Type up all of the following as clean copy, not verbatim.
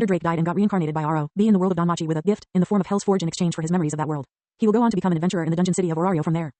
Drake died and got reincarnated by Aro, B in the world of Danmachi with a gift in the form of Hell's Forge in exchange for his memories of that world. He will go on to become an adventurer in the dungeon city of Orario from there.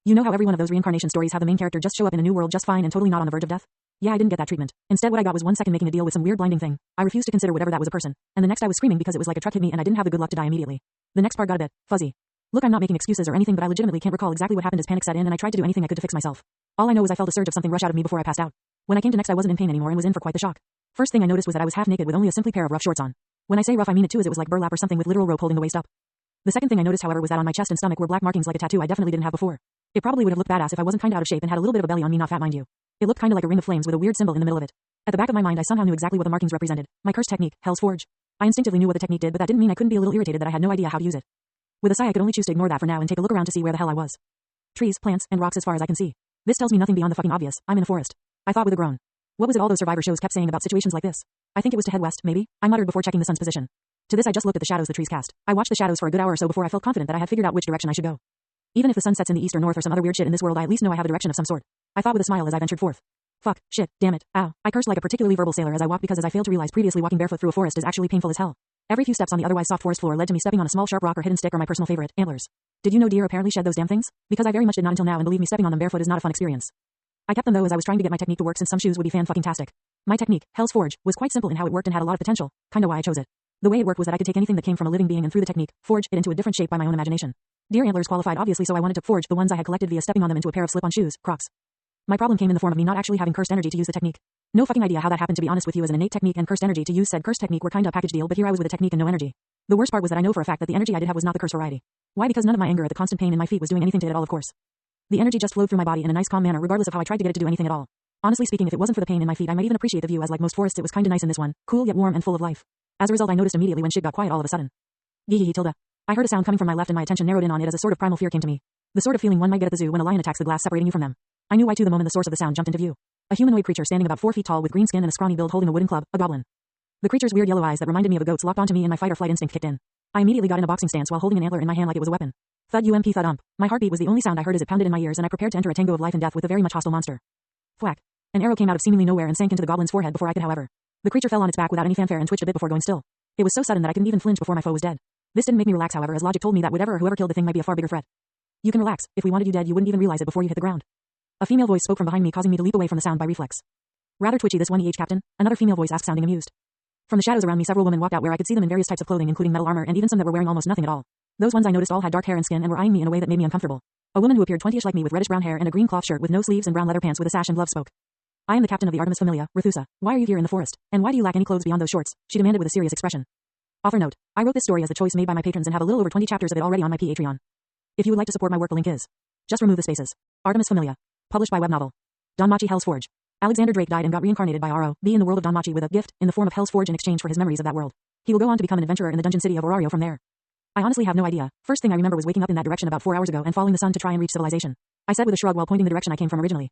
You know how every one of those reincarnation stories have the main character just show up in a new world just fine and totally not on the verge of death? Yeah, I didn't get that treatment. Instead what I got was 1 second making a deal with some weird blinding thing. I refused to consider whatever that was a person. And the next I was screaming because it was like a truck hit me and I didn't have the good luck to die immediately. The next part got a bit fuzzy. Look, I'm not making excuses or anything, but I legitimately can't recall exactly what happened as panic set in and I tried to do anything I could to fix myself. All I know is I felt a surge of something rush out of me before I passed out. When I came to next I wasn't in pain anymore and was in for quite the shock. First thing I noticed was that I was half naked with only a simply pair of rough shorts on. When I say rough I mean it too, as it was like burlap or something with literal rope holding the waist up. The second thing I noticed however was that on my chest and stomach were black markings like a tattoo I definitely didn't have before. It probably would have looked badass if I wasn't kinda out of shape and had a little bit of a belly on me, not fat mind you. It looked kinda like a ring of flames with a weird symbol in the middle of it. At the back of my mind I somehow knew exactly what the markings represented. My curse technique, Hell's Forge. I instinctively knew what the technique did, but that didn't mean I couldn't be a little irritated that I had no idea how to use it. With a sigh I could only choose to ignore that for now and take a look around to see where the hell I was. Trees, plants, and rocks as far as I can see. This tells me nothing beyond the fucking obvious. I'm in a forest. I thought with a groan. What was it all those survivor shows kept saying about situations like this? I think it was to head west, maybe? I muttered before checking the sun's position. To this I just looked at the shadows the trees cast. I watched the shadows for a good hour or so before I felt confident that I had figured out which direction I should go. Even if the sun sets in the east or north or some other weird shit in this world I at least know I have a direction of some sort. I thought with a smile as I ventured forth. Fuck, shit, damn it, ow. I cursed like a particularly verbal sailor as I walked because as I failed to realize previously walking barefoot through a forest is actually painful as hell. Every few steps on the otherwise soft forest floor led to me stepping on a small sharp rock or hidden stick or my personal favorite, antlers. Did you know deer apparently shed those damn things? Because I very much did not until now and believe me stepping on them barefoot is not a fun experience. I kept them though as I was trying to get my technique to work since some shoes would be fan-fucking-tastic. My technique, Hell's Forge, was quite simple in how it worked and had a lot of potential, kinda why I chose it. The way it worked was that I could take anything that came from a living being and through the technique, forge it into a different shape by my own imagination. Deer antlers qualified obviously so I wanted to forge the ones I had collected via stepping on them into a pair of slip-on shoes, Crocs. My problem came in the form of me not actually having cursed energy to use the technique. No fucking idea how that happened to be honest with you, as an innate technique and cursed energy to use said cursed technique were kinda a package deal, but here I was with a technique and no energy. The worst part was that I know for a fact that the energy I did have was not the curse variety. Why? Because none of my anger at the constant pain in my feet was doing anything to it at all, of course. The energy just flowed through my body in a nice calm manner regardless of how I tried to get it to do anything at all. Honestly speaking, if it wasn't for the pain in my feet I might even appreciate the view, as like most forests it was kinda nice in this one, cool yet warm and full of life. As a result I noticed immediately when shit got quiet all of a sudden. Gee tilde. I heard a sound coming from my left and my attention narrowed in on it as a sort of primal fear came to me. The sort of feeling one might get at the zoo when a lion attacks the glass separating you from them. I knew why too the moment the source of the sound jumped into view. A humanoid creature standing about 4 feet tall with green skin and a scrawny build holding a wooden club, a goblin. The creature's weird yellow eyes that reminded me of a goat's locked onto me and my fight or flight instinct kicked in. I immediately got in a boxing stance while holding an antler in my hand like it was a weapon. Thud ump thud ump. My heartbeat was the only sound I heard as it pounded in my ears and I prepared to enter a tango of life and death with a very much hostile monster. Thwack. An arrow came out of seemingly nowhere and sank into the goblin's forehead before I could however. The creature fell on its back without any fanfare and twitched a bit before going still. It was so sudden that I couldn't even flinch before my foe was dead. This didn't make me relax however, as logic told me that whatever or whoever killed the thing might be a far bigger threat. You can relax. If we wanted you dead you wouldn't even realize it before you hit the ground. A female voice spoke from behind me causing me to leap away from the sound by reflex. Rather twitchy this one captain, another female voice asked sounding amused. From the shadows around me several women walked out where I could see them in various types of clothing including metal armor and even some that were wearing almost nothing at all. Those ones I noticed all had dark hair and skin and were eyeing me in a way that made me uncomfortable. A woman who appeared 20ish like me with reddish brown hair and a green cloth shirt with no sleeves and brown leather pants with a sash and gloves spoke. I am the captain of the Artemis Familia, Rethusa. Why are you here in the forest? And why do you lack any clothes beyond those shorts? She demanded with a serious expression. Author note. I wrote this story as the choice made by my patrons and have a little over 20 chapters of it already on my Patreon. If you would like to support my work the link is. Just remove the spaces. Artemis Familia. Published by web novel. Danmachi-Hell's Forge. Alexander Drake died and got reincarnated by Aro, B in the world of Danmachi with a gift in the form of Hell's Forge in exchange for his memories of that world. He will go on to become an adventurer in the dungeon city of Orario from there. I honestly have no idea. First thing I remember was waking up in that direction about 4 hours ago and following the sun to try and reach civilization. I said with a shrug while pointing the direction I came from originally.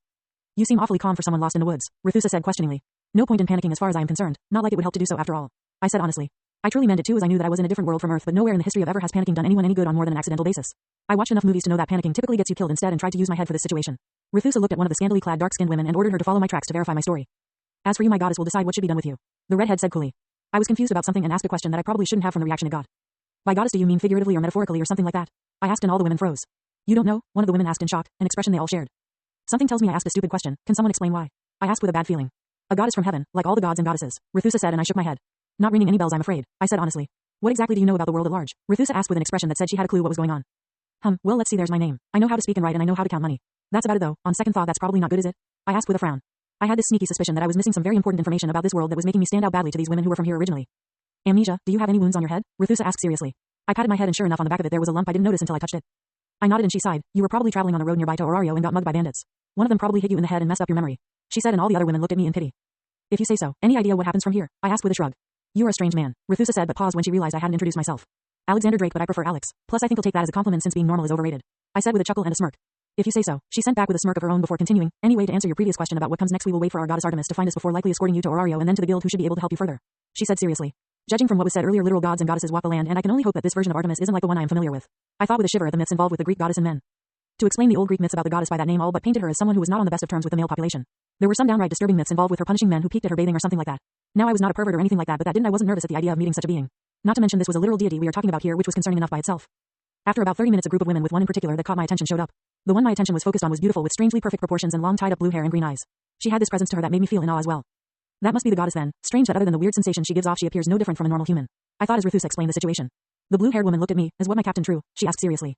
You seem awfully calm for someone lost in the woods, Rethusa said questioningly. No point in panicking as far as I am concerned, not like it would help to do so after all. I said honestly. I truly meant it too, as I knew that I was in a different world from Earth, but nowhere in the history of ever has panicking done anyone any good on more than an accidental basis. I watched enough movies to know that panicking typically gets you killed instead and tried to use my head for this situation. Rethusa looked at one of the scantily clad dark-skinned women and ordered her to follow my tracks to verify my story. As for you, my goddess will decide what should be done with you. The redhead said coolly. I was confused about something and asked a question that I probably shouldn't have from the reaction it got. By goddess do you mean figuratively or metaphorically or something like that? I asked and all the women froze. You don't know? One of the women asked in shock, an expression they all shared. Something tells me I asked a stupid question. Can someone explain why? I asked with a bad feeling. A goddess from heaven, like all the gods and goddesses, Rethusa said, and I shook my head. Not ringing any bells I'm afraid, I said honestly. What exactly do you know about the world at large? Rethusa asked with an expression that said she had a clue what was going on. Well let's see, there's my name. I know how to speak and write and I know how to count money. That's about it though. On second thought that's probably not good, is it? I asked with a frown. I had this sneaky suspicion that I was missing some very important information about this world that was making me stand out badly to these women who were from here originally. Amnesia, do you have any wounds on your head? Rethusa asked seriously. I patted my head and sure enough on the back of it there was a lump I didn't notice until I touched it. I nodded and she sighed. You were probably traveling on the road nearby to Orario and got mugged by bandits. One of them probably hit you in the head and messed up your memory. She said, and all the other women looked at me in pity. If you say so. Any idea what happens from here? I asked with a shrug. You are a strange man, Rethusa said but paused when she realized I hadn't introduced myself. Alexander Drake, but I prefer Alex. Plus I think I'll take that as a compliment since being normal is overrated. I said with a chuckle and a smirk. If you say so. She sent back with a smirk of her own before continuing. Anyway, to answer your previous question about what comes next, we will wait for our goddess Artemis to find us before likely escorting you to Orario and then to the guild who should be able to help you further. She said seriously. Judging from what was said earlier, literal gods and goddesses walk the land, and I can only hope that this version of Artemis isn't like the one I am familiar with. I thought with a shiver at the myths involved with the Greek goddess and men. To explain the old Greek myths about the goddess by that name all but painted her as someone who was not on the best of terms with the male population. There were some downright disturbing myths involved with her punishing men who peeked at her bathing or something like that. Now I was not a pervert or anything like that, but that didn't I wasn't nervous at the idea of meeting such a being. Not to mention this was a literal deity we are talking about here, which was concerning enough by itself. After about 30 minutes a group of women with one in particular that caught my attention showed up. The one my attention was focused on was beautiful with strangely perfect proportions and long tied up blue hair and green eyes. She had this presence to her that made me feel in awe as well. That must be the goddess then. Strange that other than the weird sensation she gives off she appears no different from a normal human. I thought as Ruthusa explained the situation. The blue-haired woman looked at me. Is what my captain true? She asked seriously.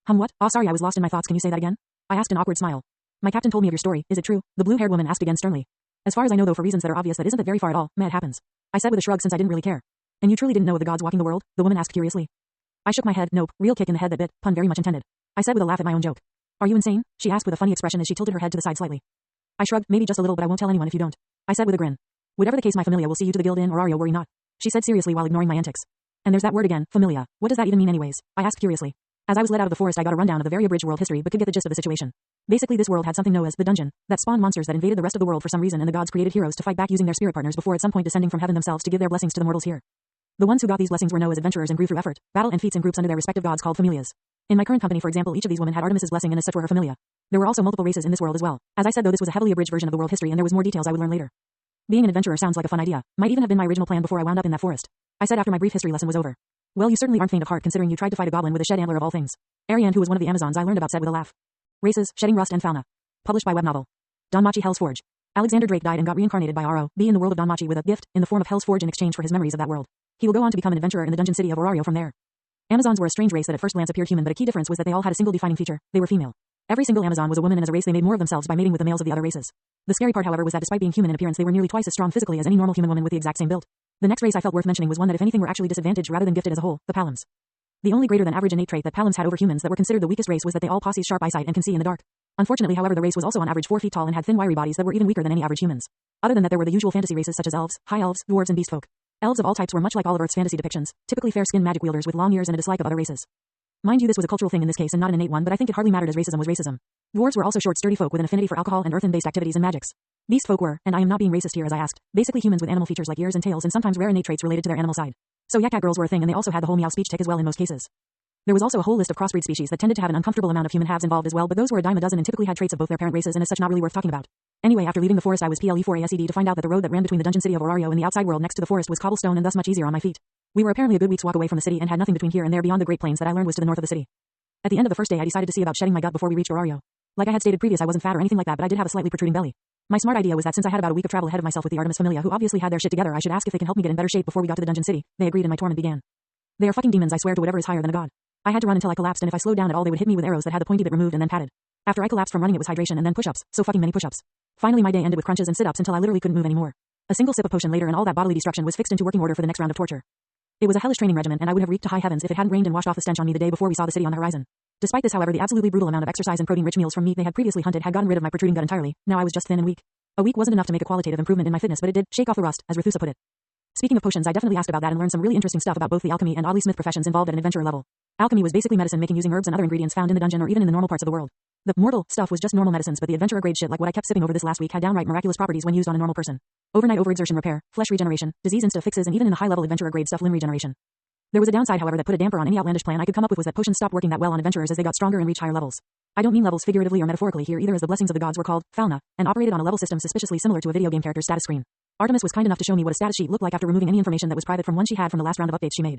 What? Oh sorry, I was lost in my thoughts. Can you say that again? I asked an awkward smile. My captain told me of your story. Is it true? The blue-haired woman asked again sternly. As far as I know though, for reasons that are obvious, that isn't very far at all. It happens. I said with a shrug since I didn't really care. And you truly didn't know of the gods walking the world? The woman asked curiously. I shook my head. Nope. Real kick in the head that bit. Pun very much intended. I said with a laugh at my own joke. Are you insane? She asked with a funny expression as she tilted her head to the side slightly. I shrugged. Maybe just a little, but I won't tell anyone if you don't. I said with a grin. Whatever the case, my familia will see you to the guild in Orario, worry not. She said seriously while ignoring my antics. And there's that word again, familia. What does that even mean anyways? I asked curiously. As I was led out of the forest I got a rundown of the very abridged world history but could get the gist of the situation. Basically this world had something known as the dungeon, that spawned monsters that invaded the rest of the world for some reason, and the gods created heroes to fight back using their spirit partners before at some point descending from heaven themselves to give their blessings to the mortals here. The ones who got these blessings were known as adventurers and grew through effort, battle and feats in groups under their respective gods called familias. In my current company for example, each of these women had Artemis's blessing and as such were her familia. There were also multiple races in this world as well. As I said though, this was a heavily abridged version of the world history and there was more details I would learn later. Being an adventurer sounds like a fun idea. Might even have been my original plan before I wound up in that forest. I said after my brief history lesson was over. Well, you certainly aren't faint of heart considering you tried to fight a goblin with a shed antler of all things. Ariane, who was one of the Amazons I learned about, said with a laugh. Races, Shedding Rust and Fauna. Published by web novel. Danmachi-Hell's Forge. Alexander Drake died and got reincarnated by Aro, B in the world of Danmachi with a gift in the form of Hell's Forge in exchange for his memories of that world. He will go on to become an adventurer in the dungeon city of Orario from there. Amazons were a strange race that at first glance appeared human, but a key difference was that they all had a single defining feature. They were female. Every single Amazon was a woman, and as a race they made more of themselves by mating with the males of the other races. The scary part however was that despite being human in appearance they were nearly twice as strong physically as any normal human woman with the exact same build. The next race I felt worth mentioning was one that if anything were actually disadvantaged rather than gifted as a whole, the Palams. The only greater than average innate trait that Palams had over humans that were considered the weakest race was that they all possessed sharp eyesight and can see in the dark. Unfortunately however the race was also on average 4 feet tall and had thin wiry bodies that were even weaker than any average humans. Other than that there were the usual fantasy races such as elves, high elves, dwarves and beast folk. Elves of all types were much like all of Earth's fantasy depictions, typically fair-skinned magic wielders with long ears and a dislike of other races. Mind you, this was a cultural thing in this case and not an innate one, but I think it hardly mattered as racism was racism. Dwarves were also short sturdy folk with an affinity for alcohol and earthen-based activities and magics. Beast folk were, and I am not being racist here as I asked, basically humans with animal features like ears and tails and sometimes rare innate traits related to their animal side. So yak girls were a thing and they also had the whole meow speech tick as well in most cases. There was also a whole list of crossbreed species that tended to have an uncomfortable amount of human halves involved as well, but those were a dime a dozen and typically had traits of both their parent races and as such not really worth talking about. Anyway, after leaving the forest I was PLE4ASED to find out that the road that ran between the dungeon city of Orario and the outside world next to the forest was cobblestone and thus much easier on my feet. We were apparently a good week's walk away from the city and had nothing between here and there beyond the Great Plains that I learned was to the north of the city. At the end of the first day I decided to see about shedding my gut before we reached Orario. Like I had stated previous I wasn't fat or anything like that, but I did have a slightly protruding belly. My smart idea was that since I had about a week of travel ahead of myself with the Artemis familia who obviously had their shit together, I should ask if they can help me get in better shape before we got to the dungeon city. They agreed and my torment began. They are fucking demons, I swear to whatever is higher than a god. I had to run until I collapsed and if I slowed down at all they would hit me with arrows that had the pointy bit removed and then padded. After I collapsed from running it was hydration and then push-ups, so fucking many push-ups. Finally my day ended with crunches and sit-ups until I literally couldn't move anymore. A single sip of potion later and all that bodily destruction was fixed into working order for the next round of torture. It was a hellish training regimen and I would have reeked to high heavens if it hadn't rained and washed off the stench on me the day before we saw the city on the horizon. Despite this however the absolutely brutal amount of exercise and protein-rich meals from meat they had previously hunted had gotten rid of my protruding gut entirely. Now I was just thin and weak. A week wasn't enough to make a qualitative improvement in my fitness, but it did shake off the rust, as Ruthusa put it. Speaking of potions, I definitely asked about that and learned some really interesting stuff about both the alchemy and oddly smith professions involved at an adventurer level. Alchemy was basically medicine making using herbs and other ingredients found in the dungeon or even in the normal parts of the world. The mortal stuff was just normal medicines, but the adventurer grade shit like what I kept sipping over this last week had downright miraculous properties when used on a normal person. Overnight overexertion repair, flesh regeneration, disease insta fixes, and even in the high-level adventurer grade stuff limb regeneration. There was a downside however that put a damper on any outlandish plan I could come up with was that potions stopped working that well on adventurers as they got stronger and reached higher levels. I don't mean levels figuratively or metaphorically here either, as the blessings of the gods were called fauna and operated on a level system suspiciously similar to a video game character's status screen. Artemis was kind enough to show me what a status sheet looked like after removing any information that was private from one she had from the last round of updates she made.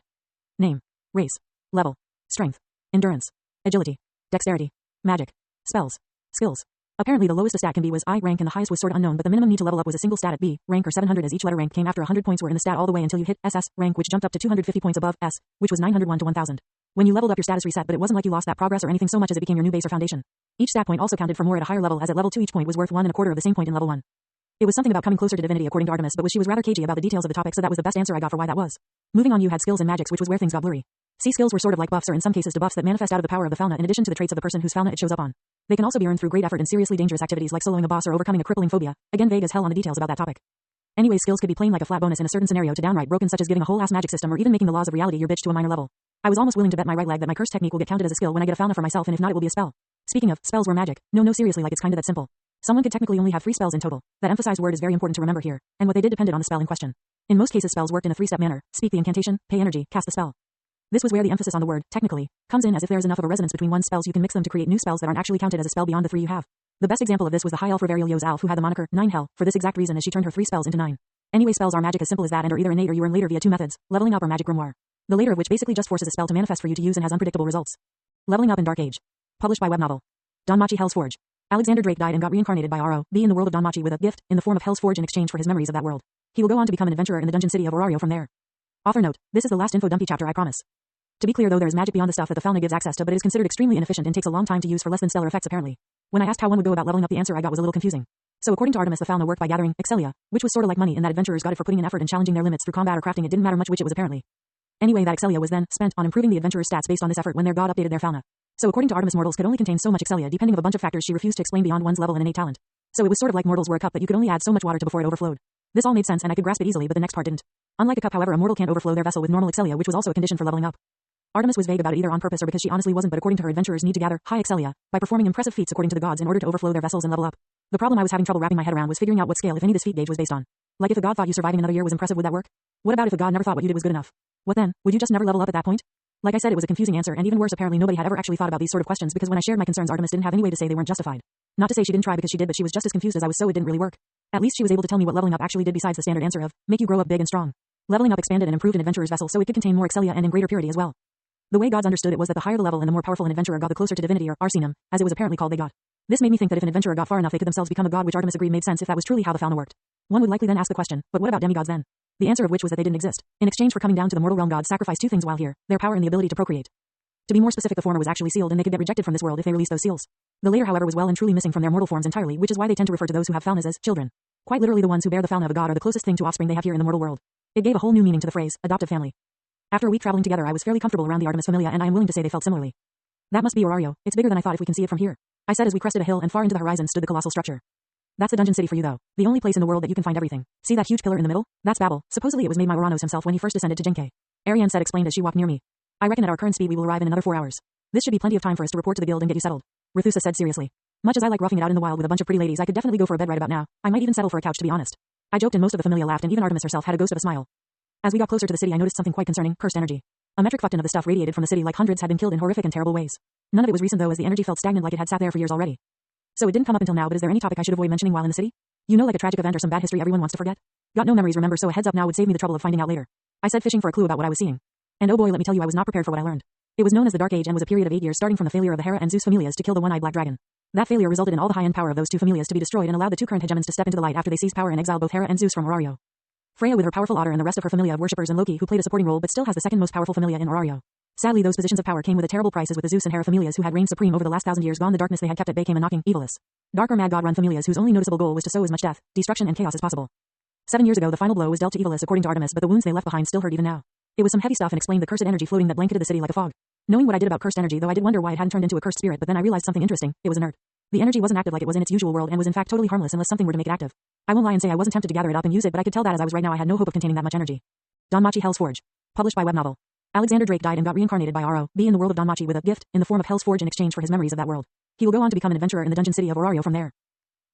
Name, race, level, strength, endurance, agility, dexterity, magic, spells, skills. Apparently the lowest a stat can be was I rank and the highest was sort of unknown, but the minimum need to level up was a single stat at B rank or 700 as each letter rank came after 100 points were in the stat all the way until you hit SS rank, which jumped up to 250 points above S, which was 901 to 1000. When you leveled up your status reset, but it wasn't like you lost that progress or anything so much as it became your new base or foundation. Each stat point also counted for more at a higher level, as at level 2 each point was worth 1.25 of the same point in level 1. It was something about coming closer to divinity according to Artemis, but she was rather cagey about the details of the topic, so that was the best answer I got for why that was. Moving on, you had skills and magics, which was where things got blurry. C skills were sort of like buffs or in some cases debuffs that manifest out of the power of the fauna in addition to the traits of the person whose fauna it shows up on. They can also be earned through great effort and seriously dangerous activities like soloing a boss or overcoming a crippling phobia. Again, vague as hell on the details about that topic. Anyway, skills could be plain like a flat bonus in a certain scenario to downright broken, such as giving a whole ass magic system or even making the laws of reality your bitch to a minor level. I was almost willing to bet my right leg that my curse technique will get counted as a skill when I get a fauna for myself, and if not it will be a spell. Speaking of, spells were magic. No seriously, like it's kinda that simple. Someone could technically only have 3 spells in total. That emphasized word is very important to remember here, and what they did depended on the spell in question. In most cases spells worked in a 3-step manner: speak the incantation, pay energy, cast the spell. This was where the emphasis on the word, technically, comes in, as if there is enough of a resonance between one's spells you can mix them to create new spells that aren't actually counted as a spell beyond the 3 you have. The best example of this was the high elf Reverilio's Alf, who had the moniker 9 Hell for this exact reason, as she turned her 3 spells into 9. Anyway, spells are magic as simple as that and are either innate or you earn later via two methods, leveling up or magic grimoire. The later of which basically just forces a spell to manifest for you to use and has unpredictable results. Leveling Up in Dark Age. Published by web novel. Danmachi-Hell's Forge. Alexander Drake died and got reincarnated by R.O.B. in the world of Danmachi with a gift in the form of Hell's Forge in exchange for his memories of that world. He will go on to become an adventurer in the dungeon city of Orario from there. Author note: this is the last info dumpy chapter, I promise. To be clear though, there is magic beyond the stuff that the Fauna gives access to, but it is considered extremely inefficient and takes a long time to use for less than stellar effects apparently. When I asked how one would go about leveling up, the answer I got was a little confusing. So according to Artemis, the Fauna worked by gathering Excelia, which was sorta like money in that adventurers got it for putting in effort and challenging their limits through combat or crafting. It didn't matter much which it was apparently. Anyway, that Excelia was then spent on improving the adventurers' stats based on this effort when their god updated their Fauna. So according to Artemis, mortals could only contain so much Excelia depending on a bunch of factors she refused to explain beyond one's level and innate talent. So it was sort of like mortals were a cup that you could only add so much water to before it overflowed. This all made sense and I could grasp it easily, but the next part didn't. Unlike a cup, however, a mortal can't overflow their vessel with normal Excelia, which was also a condition for leveling up. Artemis was vague about it either on purpose or because she honestly wasn't, but according to her, adventurers need to gather high Excelia by performing impressive feats according to the gods in order to overflow their vessels and level up. The problem I was having trouble wrapping my head around was figuring out what scale, if any, this feat gauge was based on. Like if a god thought you surviving another year was impressive, would that work? What about if a god never thought what you did was good enough? What then? Would you just never level up at that point? Like I said, it was a confusing answer, and even worse, apparently nobody had ever actually thought about these sort of questions because when I shared my concerns, Artemis didn't have any way to say they weren't justified. Not to say she didn't try because she did, but she was just as confused as I was, so it didn't really work. At least she was able to tell me what leveling up actually did besides the standard answer of make you grow up big and strong. Leveling up expanded and improved an adventurer's vessel so it could contain more Excelia and in greater purity as well. The way gods understood it was that the higher the level and the more powerful an adventurer got, the closer to divinity, or arsenum, as it was apparently called, they got. This made me think that if an adventurer got far enough, they could themselves become a god, which Artemis agreed made sense if that was truly how the Fauna worked. One would likely then ask the question, but what about demigods then? The answer of which was that they didn't exist. In exchange for coming down to the mortal realm, gods sacrificed two things while here: their power and the ability to procreate. To be more specific, the former was actually sealed and they could get rejected from this world if they released those seals. The later, however, was well and truly missing from their mortal forms entirely, which is why they tend to refer to those who have Faunas as children. Quite literally, the ones who bear the Fauna of a god are the closest thing to offspring they have here in the mortal world. It gave a whole new meaning to the phrase adoptive family. After a week traveling together, I was fairly comfortable around the Artemis Familia, and I am willing to say they felt similarly. That must be Orario. It's bigger than I thought if we can see it from here, I said as we crested a hill and far into the horizon stood the colossal structure. That's the dungeon city for you though. The only place in the world that you can find everything. See that huge pillar in the middle? That's Babel. Supposedly it was made by Oranos himself when he first descended to Genkai. Ariane said, explained as she walked near me. I reckon at our current speed we will arrive in another 4 hours. This should be plenty of time for us to report to the guild and get you settled. Rethusa said seriously. Much as I like roughing it out in the wild with a bunch of pretty ladies, I could definitely go for a bed right about now. I might even settle for a couch, to be honest. I joked and most of the Familia laughed, and even Artemis herself had a ghost of a smile. As we got closer to the city, I noticed something quite concerning: cursed energy. A metric fuckton of the stuff radiated from the city like hundreds had been killed in horrific and terrible ways. None of it was recent though, as the energy felt stagnant like it had sat there for years already. So it didn't come up until now, but is there any topic I should avoid mentioning while in the city? You know, like a tragic event or some bad history everyone wants to forget? Got no memories, remember, so a heads up now would save me the trouble of finding out later. I said, fishing for a clue about what I was seeing. And oh boy, let me tell you, I was not prepared for what I learned. It was known as the Dark Age and was a period of 8 years starting from the failure of the Hera and Zeus familias to kill the one-eyed black dragon. That failure resulted in all the high-end power of those two familias to be destroyed and allowed the two current hegemons to step into the light after they seized power and exiled both Hera and Zeus from Orario. Freya with her powerful otter and the rest of her familia of worshippers, and Loki, who played a supporting role but still has the second most powerful familia in Orario. Sadly, those positions of power came with a terrible price, as with the Zeus and Hera familias who had reigned supreme over the last 1,000 years gone, the darkness they had kept at bay came a knocking, evilous. Dark or mad god-run familias whose only noticeable goal was to sow as much death, destruction and chaos as possible. 7 years ago the final blow was dealt to evilous according to Artemis, but the wounds they left behind still hurt even now. It was some heavy stuff and explained the cursed energy floating that blanketed the city like a fog. Knowing what I did about cursed energy, though, I did wonder why it hadn't turned into a cursed spirit, but then I realized something interesting: it was inert. The energy wasn't active like it was in its usual world and was in fact totally harmless unless something were to make it active. I won't lie and say I wasn't tempted to gather it up and use it, but I could tell that as I was right now I had no hope of containing that much energy. Danmachi-Hell's Forge. Published by web novel. Alexander Drake died and got reincarnated by R.O.B. in the world of Danmachi with a gift in the form of Hell's Forge in exchange for his memories of that world. He will go on to become an adventurer in the dungeon city of Orario from there.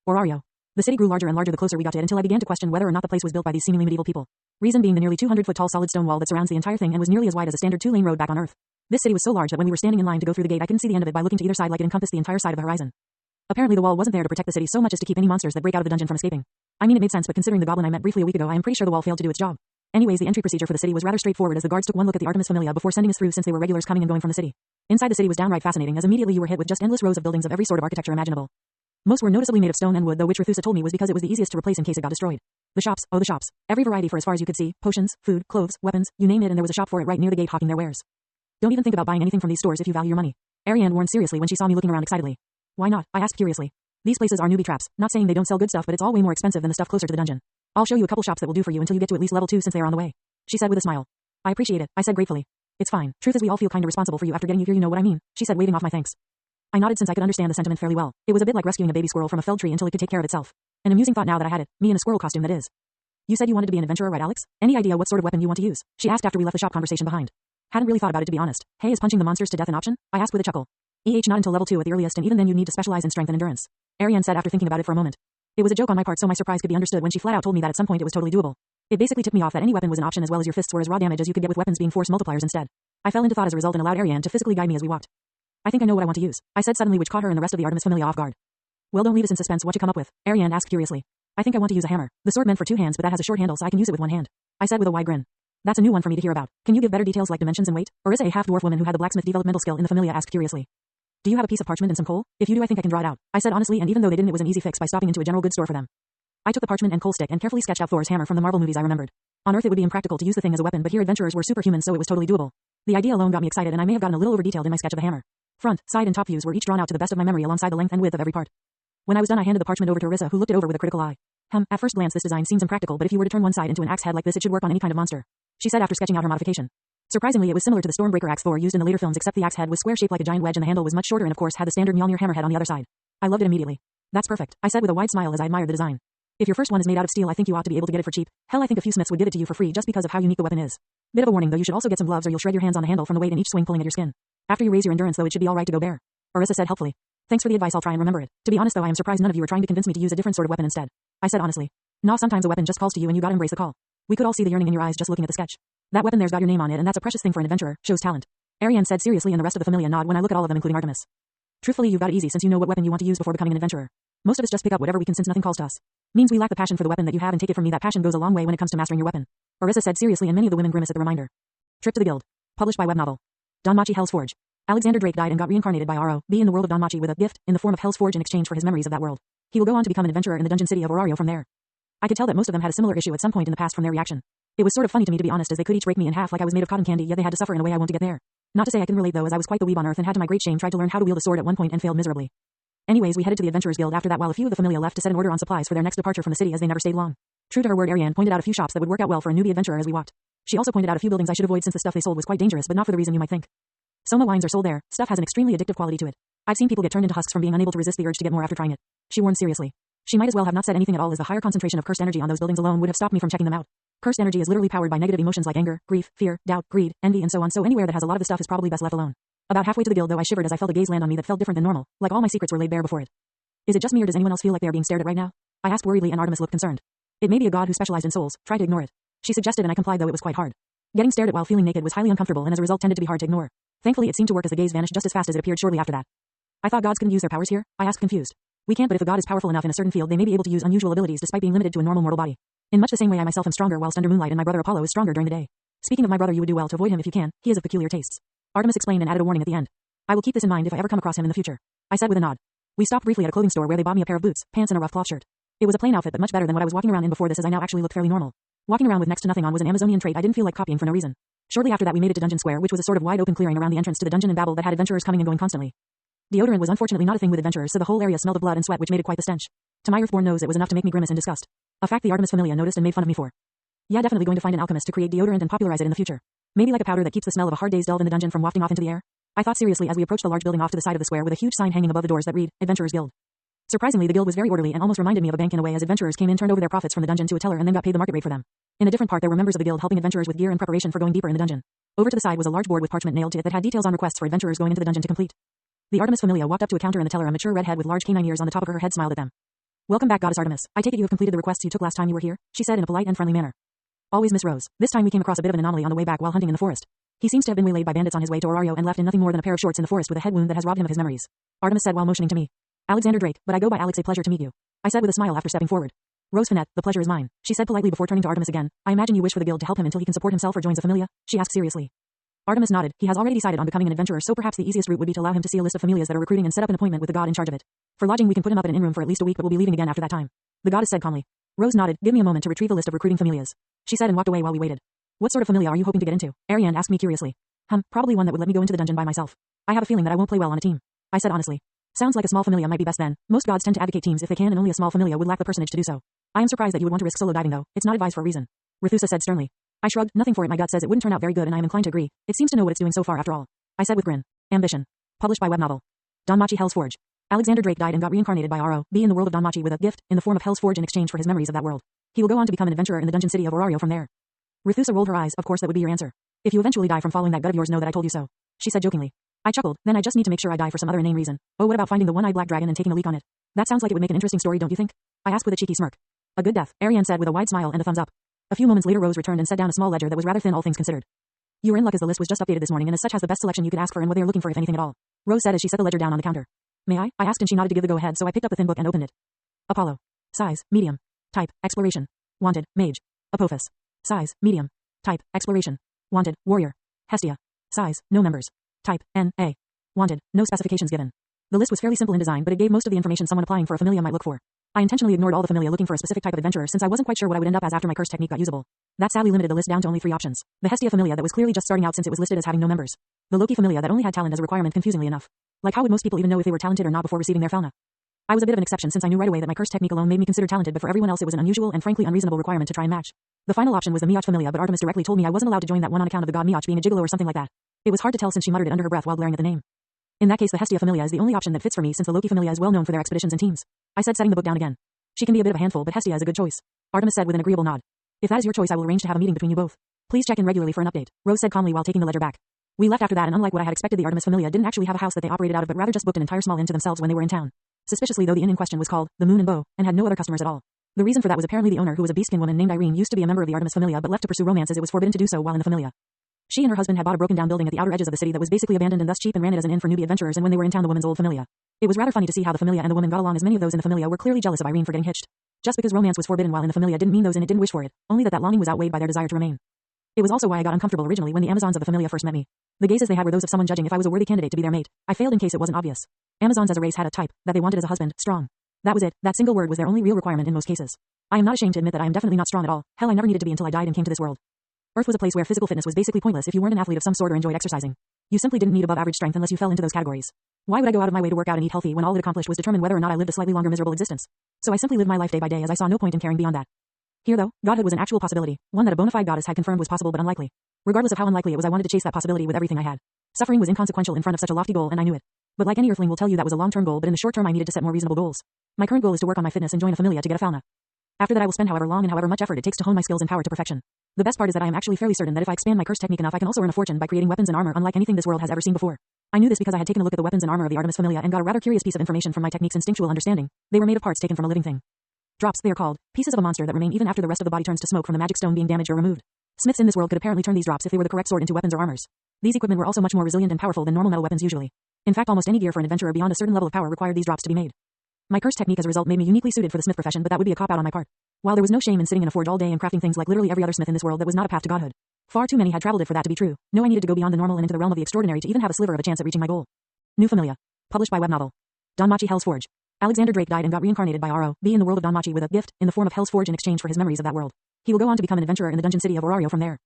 Orario. The city grew larger and larger the closer we got to it, until I began to question whether or not the place was built by these seemingly medieval people. Reason being the nearly 200-foot tall solid stone wall that surrounds the entire thing and was nearly as wide as a standard 2-lane road back on Earth. This city was so large that when we were standing in line to go through the gate I couldn't see the end of it by looking to either side, like it encompassed the entire side of the horizon. Apparently the wall wasn't there to protect the city so much as to keep any monsters that break out of the dungeon from escaping. I mean, it made sense, but considering the goblin I met briefly a week ago, I am pretty sure the wall failed to do its job. Anyways, the entry procedure for the city was rather straightforward, as the guards took one look at the Artemis Familia before sending us through, since they were regulars coming and going from the city. Inside the city was downright fascinating, as immediately you were hit with just endless rows of buildings of every sort of architecture imaginable. Most were noticeably made of stone and wood, though, which Rethusa told me was because it was the easiest to replace in case it got destroyed. The shops, oh the shops. Every variety for as far as you could see: potions, food, clothes, weapons, you name it, and there was a shop for it right near the gate hawking their wares. Don't even think about buying anything from these stores if you value your money. Ariane warned seriously when she saw me looking around excitedly. Why not? I asked curiously. These places are newbie traps. Not saying they don't sell good stuff, but it's all way more expensive than the stuff closer to the dungeon. I'll show you a couple shops that will do for you until you get to at least level 2, since they are on the way, she said with a smile. I appreciate it, I said gratefully. It's fine. Truth is, we all feel kinda responsible for you after getting you here, you know what I mean, she said, waving off my thanks. I nodded, since I could understand the sentiment fairly well. It was a bit like rescuing a baby squirrel from a felled tree until it could take care of itself. An amusing thought now that I had it, me in a squirrel costume, that is. You said you wanted to be an adventurer, right, Alex? Any idea what sort of weapon you want to use? She asked after we left the shop conversation behind. Hadn't really thought about it, to be honest. Hey, is punching the monsters to death an option? I asked with a chuckle. Not until level 2 at the earliest, and even then you'd need to specialize in strength and endurance, Ariane said after thinking about it for a moment. It was a joke on my part, so my surprise could be understood when she flat out told me that at some point it was totally doable. It basically tipped me off that any weapon was an option, as well as your fists were as raw damage as you could get with weapons being force multipliers instead. I fell into thought as a result and allowed Ariane to physically guide me as we walked. I think I know what I want to use, I said suddenly, which caught her and the rest of the Artemis Familia off guard. Well, don't leave us in suspense. What you come up with? Ariane asked curiously. I think I want to use a hammer. The sword meant for two hands, but that has a short handle so I can use it with one hand. I said with a wide grin. That's a new one for me to hear about. Can you give better details like dimensions and weight? Orisa, a half-dwarf woman who had the blacksmith developmental skill in the familia, asked curiously. Do you have a piece of parchment and some coal? If you do, I think I can draw it out. I said honestly, and even though they didn't, it was an easy fix by stopping into a general goods store for them. I took the parchment and coal stick and carefully sketched out Thor's hammer from the Marvel movies I remembered. On Earth it would be impractical to use the thing as a weapon, but here adventurers were superhuman, so it was totally doable. The idea alone got me excited, and I may have gotten a little over-detailed in my sketch of the hammer. Front, side, and top views were each drawn out to the best of my memory alongside the length and width of every part. When I was done, I handed the parchment over to Orisa, who looked it over with a critical eye. At first glance this design seems impractical, but if you were to turn one side into an axe head like this, it should work on any kind of monster, she said after sketching out her modification. Surprisingly, it was similar to the Stormbreaker axe Thor used in the later films, except the axe head was square-shaped like a giant wedge and the handle was much shorter and of course had the standard Mjolnir hammerhead on the other side. I loved it immediately. That's perfect, I said with a wide smile as I admired the design. If your first one is made out of steel, I think you ought to be able to get it for cheap. Hell, I think a few smiths would give it to you for free just because of how unique the weapon is. Bit of a warning though, you should also get some gloves or you'll shred your hands on the handle from the weight in each swing pulling at your skin. After you raise your endurance though, it should be alright to go bare. Orisa said helpfully. Thanks for the advice, I'll try and remember it. To be honest though, I am surprised none of you are trying to convince me to use a different sort of weapon instead. I said honestly. Nah, sometimes a weapon just calls to you and you gotta embrace the call. We could all see the yearning in your eyes just looking at the sketch. That weapon there's got your name on it and that's a precious thing for an adventurer, shows talent. Ariane said seriously and the rest of the familia nod when I look at all of them including Artemis. Truthfully, you've got it easy since you know what weapon you want to use before becoming an adventurer. Most of us just pick up whatever we can since nothing calls to us. Means we lack the passion for the weapon that you have, and take it from me, that passion goes a long way when it comes to mastering your weapon. Orisa said seriously and many of the women grimaced at the reminder. Trip to the Guild. Published by web novel. Danmachi-Hell's Forge. Alexander Drake died and got reincarnated by R.O.B. in the world of Danmachi with a gift in the form of Hell's Forge in exchange for his memories of that world. He will go on to become an adventurer in the dungeon city of Orario from there. I could tell that most of them had a similar issue at some point in the past from their reaction. It was sort of funny to me, to be honest, as they could each break me in half like I was made of cotton candy, yet they had to suffer in a way I won't get there. Not to say I can relate though, as I was quite the weeb on Earth and had to my great shame tried to learn how to wield a sword at one point and failed miserably. Anyways, we headed to the Adventurers Guild after that, while a few of the familia left to set an order on supplies for their next departure from the city as they never stayed long. True to her word, Ariane pointed out a few shops that would work out well for a newbie adventurer as we walked. She also pointed out a few buildings I should avoid since the stuff they sold was quite dangerous, but not for the reason you might think. Soma wines are sold there. Stuff has an extremely addictive quality to it. I've seen people get turned into husks from being unable to resist the urge to get more after trying it. She warned seriously. She might as well have not said anything at all, as the higher concentration of cursed energy on those buildings alone would have stopped me from checking them out. Cursed energy is literally powered by negative emotions like anger, grief, fear, doubt, greed, envy, and so on, so anywhere that has a lot of the stuff is probably best left alone. About halfway to the guild though, I shivered as I felt a gaze land on me that felt different than normal, like all my secrets were laid bare before it. Is it just me or does anyone else feel like they are being stared at right now? I asked worriedly and Artemis looked concerned. It may be a god who specialized in souls, try to ignore it. She suggested and I complied, though it was quite hard. Getting stared at while feeling naked was highly uncomfortable and as a result tended to be hard to ignore. Thankfully it seemed to work as the gaze vanished just as fast as it appeared shortly after that. I thought gods couldn't use their powers here? I asked confused. We can't, but if a god is powerful enough in a certain field they may be able to use unusual abilities despite being limited to a normal mortal body. In much the same way I myself am stronger whilst under moonlight and my brother Apollo is stronger during the day. Speaking of my brother, you would do well to avoid him if you can, he is of peculiar tastes. Artemis explained and added a warning at the end. I will keep this in mind if I ever come across him in the future. I said with a nod. We stopped briefly at a clothing store where they bought me a pair of boots, pants and a rough cloth shirt. It was a plain outfit but much better than what I was walking around in before this, as I now actually looked fairly normal. Walking around with next to nothing on was an Amazonian trait I didn't feel like copying for no reason. Shortly after that we made it to Dungeon Square, which was a sort of wide open clearing around the entrance to the dungeon in Babel that had adventurers coming and going constantly. Deodorant was unfortunately not a thing with adventurers, so the whole area smelled of blood and sweat, which made it quite the stench. To my earthborn nose it was enough to make me grimace in disgust. A fact the Artemis familia noticed and made fun of me for. Yeah, definitely going to find an alchemist to create deodorant and popularize it in the future. Maybe like a powder that keeps the smell of a hard day's dulled in the dungeon from wafting off into the air. I thought seriously as we approached the large building off to the side of the square with a huge sign hanging above the doors that read, Adventurers Guild. Surprisingly, the guild was very orderly and almost reminded me of a bank in a way, as adventurers came in, turned over their profits from the dungeon to a teller and then got paid the market rate for them. In a different part there were members of the guild helping adventurers with gear in preparation for going deeper in the dungeon. Over to the side was a large board with parchment nailed to it that had details on requests for adventurers going into the dungeon to complete. The Artemis familia walked up to a counter and the teller, a mature redhead with large canine ears on the top of her head, smiled at them. Welcome back, Goddess Artemis. I take it you have completed the requests you took last time you were here, she said in a polite and friendly manner. Always, Miss Rose. This time we came across a bit of an anomaly on the way back while hunting in the forest. He seems to have been waylaid by bandits on his way to Orario and left in nothing more than a pair of shorts in the forest with a head wound that has robbed him of his memories. Artemis said while motioning to me. Alexander Drake, but I go by Alex, a pleasure to meet you. I said with a smile after stepping forward. Rose Finette, the pleasure is mine, she said politely before turning to Artemis again. I imagine you wish for the guild to help him until he can support himself or joins a familia, she asked seriously. Artemis nodded. He has already decided on becoming an adventurer, so perhaps the easiest route would be to allow him to see a list of familias that are recruiting and set up an appointment with the god in charge of it. For lodging we can put him up at an inn room for at least a week, but we'll be leaving again after that time. The goddess said calmly. Rose nodded. Give me a moment to retrieve the list of recruiting familias, she said and walked away while we waited. What sort of familia are you hoping to get into? Ariane asked me curiously. Probably one that would let me go into the dungeon by myself. I have a feeling that I won't play well on a team, I said honestly. Sounds like a small familia might be best then. Most gods tend to advocate teams if they can, and only a small familia would lack the personage to do so. I am surprised that you would want to risk solo diving though. It's not advised for a reason, Rethusa said sternly. I shrugged. Nothing for it, my gut says it wouldn't turn out very good and I am inclined to agree. It seems to know what it's doing so far after all, I said with grin. Ambition. Published by web novel. Danmachi-Hell's Forge. Alexander Drake died and got reincarnated by R.O.B. in the world of Danmachi with a gift in the form of Hell's Forge in exchange for his memories of that world. He will go on to become an adventurer in the dungeon city of Orario from there. Rethusa rolled her eyes. Of course that would be your answer. If you eventually die from following that gut of yours, know that I told you so, she said jokingly. I chuckled. Then I just need to make sure I die for some other inane reason. Oh, what about finding the one-eyed black dragon and taking a leak on it? That sounds like it would make an interesting story, don't you think? I asked with a cheeky smirk. A good death, Ariane said with a wide smile and a thumbs up. A few moments later Rose returned and set down a small ledger that was rather thin, all things considered. You were in luck as the list was just updated this morning and as such has the best selection you could ask for and what they are looking for if anything at all, Rose said as she set the ledger down on the counter. May I? I asked and she nodded to give the go-ahead, so I picked up the thin book and opened it. Apollo. Size, medium. Type, exploration. Wanted, mage. Apophis. Size, medium. Type, exploration. Wanted, warrior. Hestia. Size, no members. Type, N.A. Wanted, no specifications given. The list was fairly simple in design, but it gave most of the information someone applying for a familia might look for. I intentionally ignored all the familia looking for a specific type of adventurer since I wasn't quite sure what I would end up as after my curse technique got usable. That sadly limited the list down to only 3 options. The Hestia familia that was clearly just starting out since it was listed as having no members. The Loki familia that only had talent as a requirement, confusingly enough. Like, how would most people even know if they were talented or not before receiving their fauna? I was a bit of an exception since I knew right away that my curse technique alone made me considered talented, but for everyone else it was an unusual and frankly unreasonable requirement to try and match. The final option was the Miach familia, but Artemis directly told me I wasn't allowed to join that one on account of the god Miach being a gigolo or something like that. It was hard to tell since she muttered it under her breath while glaring at the name. In that case, the Hestia familia is the only option that fits for me since the Loki familia is well known for their expeditions and teams. I said, setting the book down again. She can be a bit of a handful, but Hestia is a good choice. Artemis said with an agreeable nod. If that is your choice, I will arrange to have a meeting between you both. Please check in regularly for an update, Rose said calmly while taking the ledger back. We left after that, and unlike what I had expected, the Artemis familia didn't actually have a house that they operated out of, but rather just booked an entire small inn to themselves when they were in town. Suspiciously though, the inn in question was called the Moon and Bow, and had no other customers at all. The reason for that was apparently the owner, who was a beastskin woman named Irene, used to be a member of the Artemis familia but left to pursue romance as it was forbidden to do so while in the familia. She and her husband had bought a broken down building at the outer edges of the city that was basically abandoned and thus cheap, and ran it as an inn for newbie adventurers, and when they were in town, the woman's old familia. It was rather funny to see how the familia and the woman got along, as many of those in the familia were clearly jealous of Irene for getting hitched. Just because romance was forbidden while in the familia didn't mean those in it didn't wish for it, only that longing was outweighed by their desire to remain. It was also why I got uncomfortable originally when the Amazons of the familia first met me. The gazes they had were those of someone judging if I was a worthy candidate to be their mate. I failed in case it wasn't obvious. Amazons as a race had a type that they wanted as a husband: strong. That was it. That single word was their only real requirement in most cases. I am not ashamed to admit that I am definitely not strong at all. Hell, I never needed to be until I died and came to this world. Earth was a place where physical fitness was basically pointless if you weren't an athlete of some sort or enjoyed exercising. You simply didn't need above average strength unless you fell into those categories. Why would I go out of my way to work out and eat healthy when all it accomplished was determine whether or not I lived a slightly longer miserable existence? So I simply lived my life day by day, as I saw no point in caring beyond that. Here though, godhood was an actual possibility, one that a bona fide goddess had confirmed was possible but unlikely. Regardless of how unlikely it was, I wanted to chase that possibility with everything I had. Suffering was inconsequential in front of such a lofty goal, and I knew it. But like any earthling will tell you, that was a long-term goal, but in the short term I needed to set more reasonable goals. My current goal is to work on my fitness and join a familia to get a fauna. After that I will spend however long and however much effort it takes to hone my skills and power to perfection. The best part is that I am actually fairly certain that if I expand my curse technique enough, I can also earn a fortune by creating weapons and armor unlike anything this world has ever seen before. I knew this because I had taken a look at the weapons and armor of the Artemis familia and got a rather curious piece of information from my technique's instinctual understanding. They were made of parts taken from a living thing. Drops, they are called, pieces of a monster that remain even after the rest of the body turns to smoke from the magic stone being damaged or removed. Smiths in this world could apparently turn these drops if they were the correct sort into weapons or armors. These equipment were also much more resilient and powerful than normal metal weapons usually. In fact, almost any gear for an adventurer beyond a certain level of power required these drops to be made. My curse technique as a result made me uniquely suited for the smith profession, but that would be a cop-out on my part. While there was no shame in sitting in a forge all day and crafting things like literally every other smith in this world, that was not a path to godhood. Far too many had traveled it for that to be true. No, I needed to go beyond the normal and into the realm of the extraordinary to even have a sliver of a chance at reaching my goal. New familia. Published by web novel. Danmachi-Hell's Forge. Alexander Drake died and got reincarnated by R.O.B. in the world of Danmachi with a gift in the form of Hell's Forge in exchange for his memories of that world. He will go on to become an adventurer in the dungeon city of Orario from there.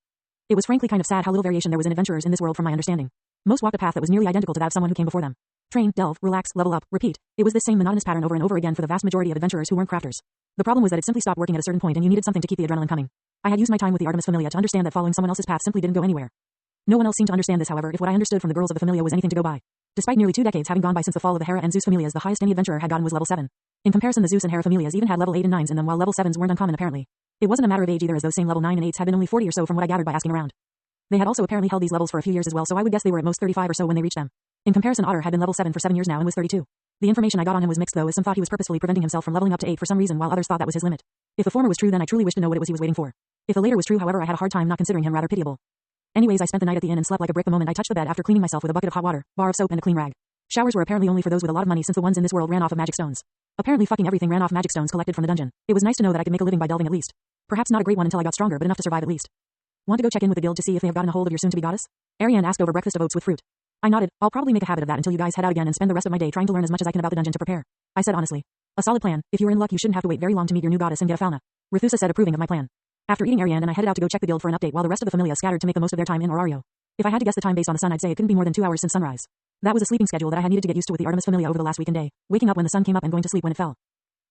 It was frankly kind of sad how little variation there was in adventurers in this world from my understanding. Most walked a path that was nearly identical to that of someone who came before them. Train, delve, relax, level up, repeat. It was this same monotonous pattern over and over again for the vast majority of adventurers who weren't crafters. The problem was that it simply stopped working at a certain point and you needed something to keep the adrenaline coming. I had used my time with the Artemis familia to understand that following someone else's path simply didn't go anywhere. No one else seemed to understand this, however, if what I understood from the girls of the familia was anything to go by. Despite nearly 2 decades having gone by since the fall of the Hera and Zeus familias, the highest any adventurer had gotten was level 7. In comparison, the Zeus and Hera familias even had level 8 and 9s in them, while level 7s weren't uncommon apparently. It wasn't a matter of age either, as those same level 9 and 8s had been only 40 or so from what I gathered by asking around. They had also apparently held these levels for a few years as well, so I would guess they were at most 35 or so when they reached them. In comparison, Otter had been level 7 for 7 years now and was 32. The information I got on him was mixed though, as some thought he was purposefully preventing himself from leveling up to 8 for some reason, while others thought that was his limit. If the former was true, then I truly wished to know what it was he was waiting for. If the later was true, however, I had a hard time not considering him rather pitiable. Anyways, I spent the night at the inn and slept like a brick the moment I touched the bed after cleaning myself with a bucket of hot water, bar of soap and a clean rag. Showers were apparently only for those with a lot of money, since the ones in this world ran off of magic stones. Apparently fucking everything ran off magic stones collected from the dungeon. It was nice to know that I could make a living by delving at least. Perhaps not a great one until I got stronger, but enough to survive at least. Want to go check in with the guild to see if they have gotten a hold of your soon-to-be goddess? Ariane asked over breakfast of oats with fruit. I nodded. I'll probably make a habit of that until you guys head out again and spend the rest of my day trying to learn as much as I can about the dungeon to prepare. I said honestly. A solid plan. If you were in luck, you shouldn't have to wait very long to meet your new goddess and get a fauna. Rethusa said, approving of my plan. After eating, Ariane and I headed out to go check the guild for an update, while the rest of the familia scattered to make the most of their time in Orario. If I had to guess the time based on the sun, I'd say it couldn't be more than 2 hours since sunrise. That was a sleeping schedule that I had needed to get used to with the Artemis familia over the last week and day, waking up when the sun came up and going to sleep when it fell.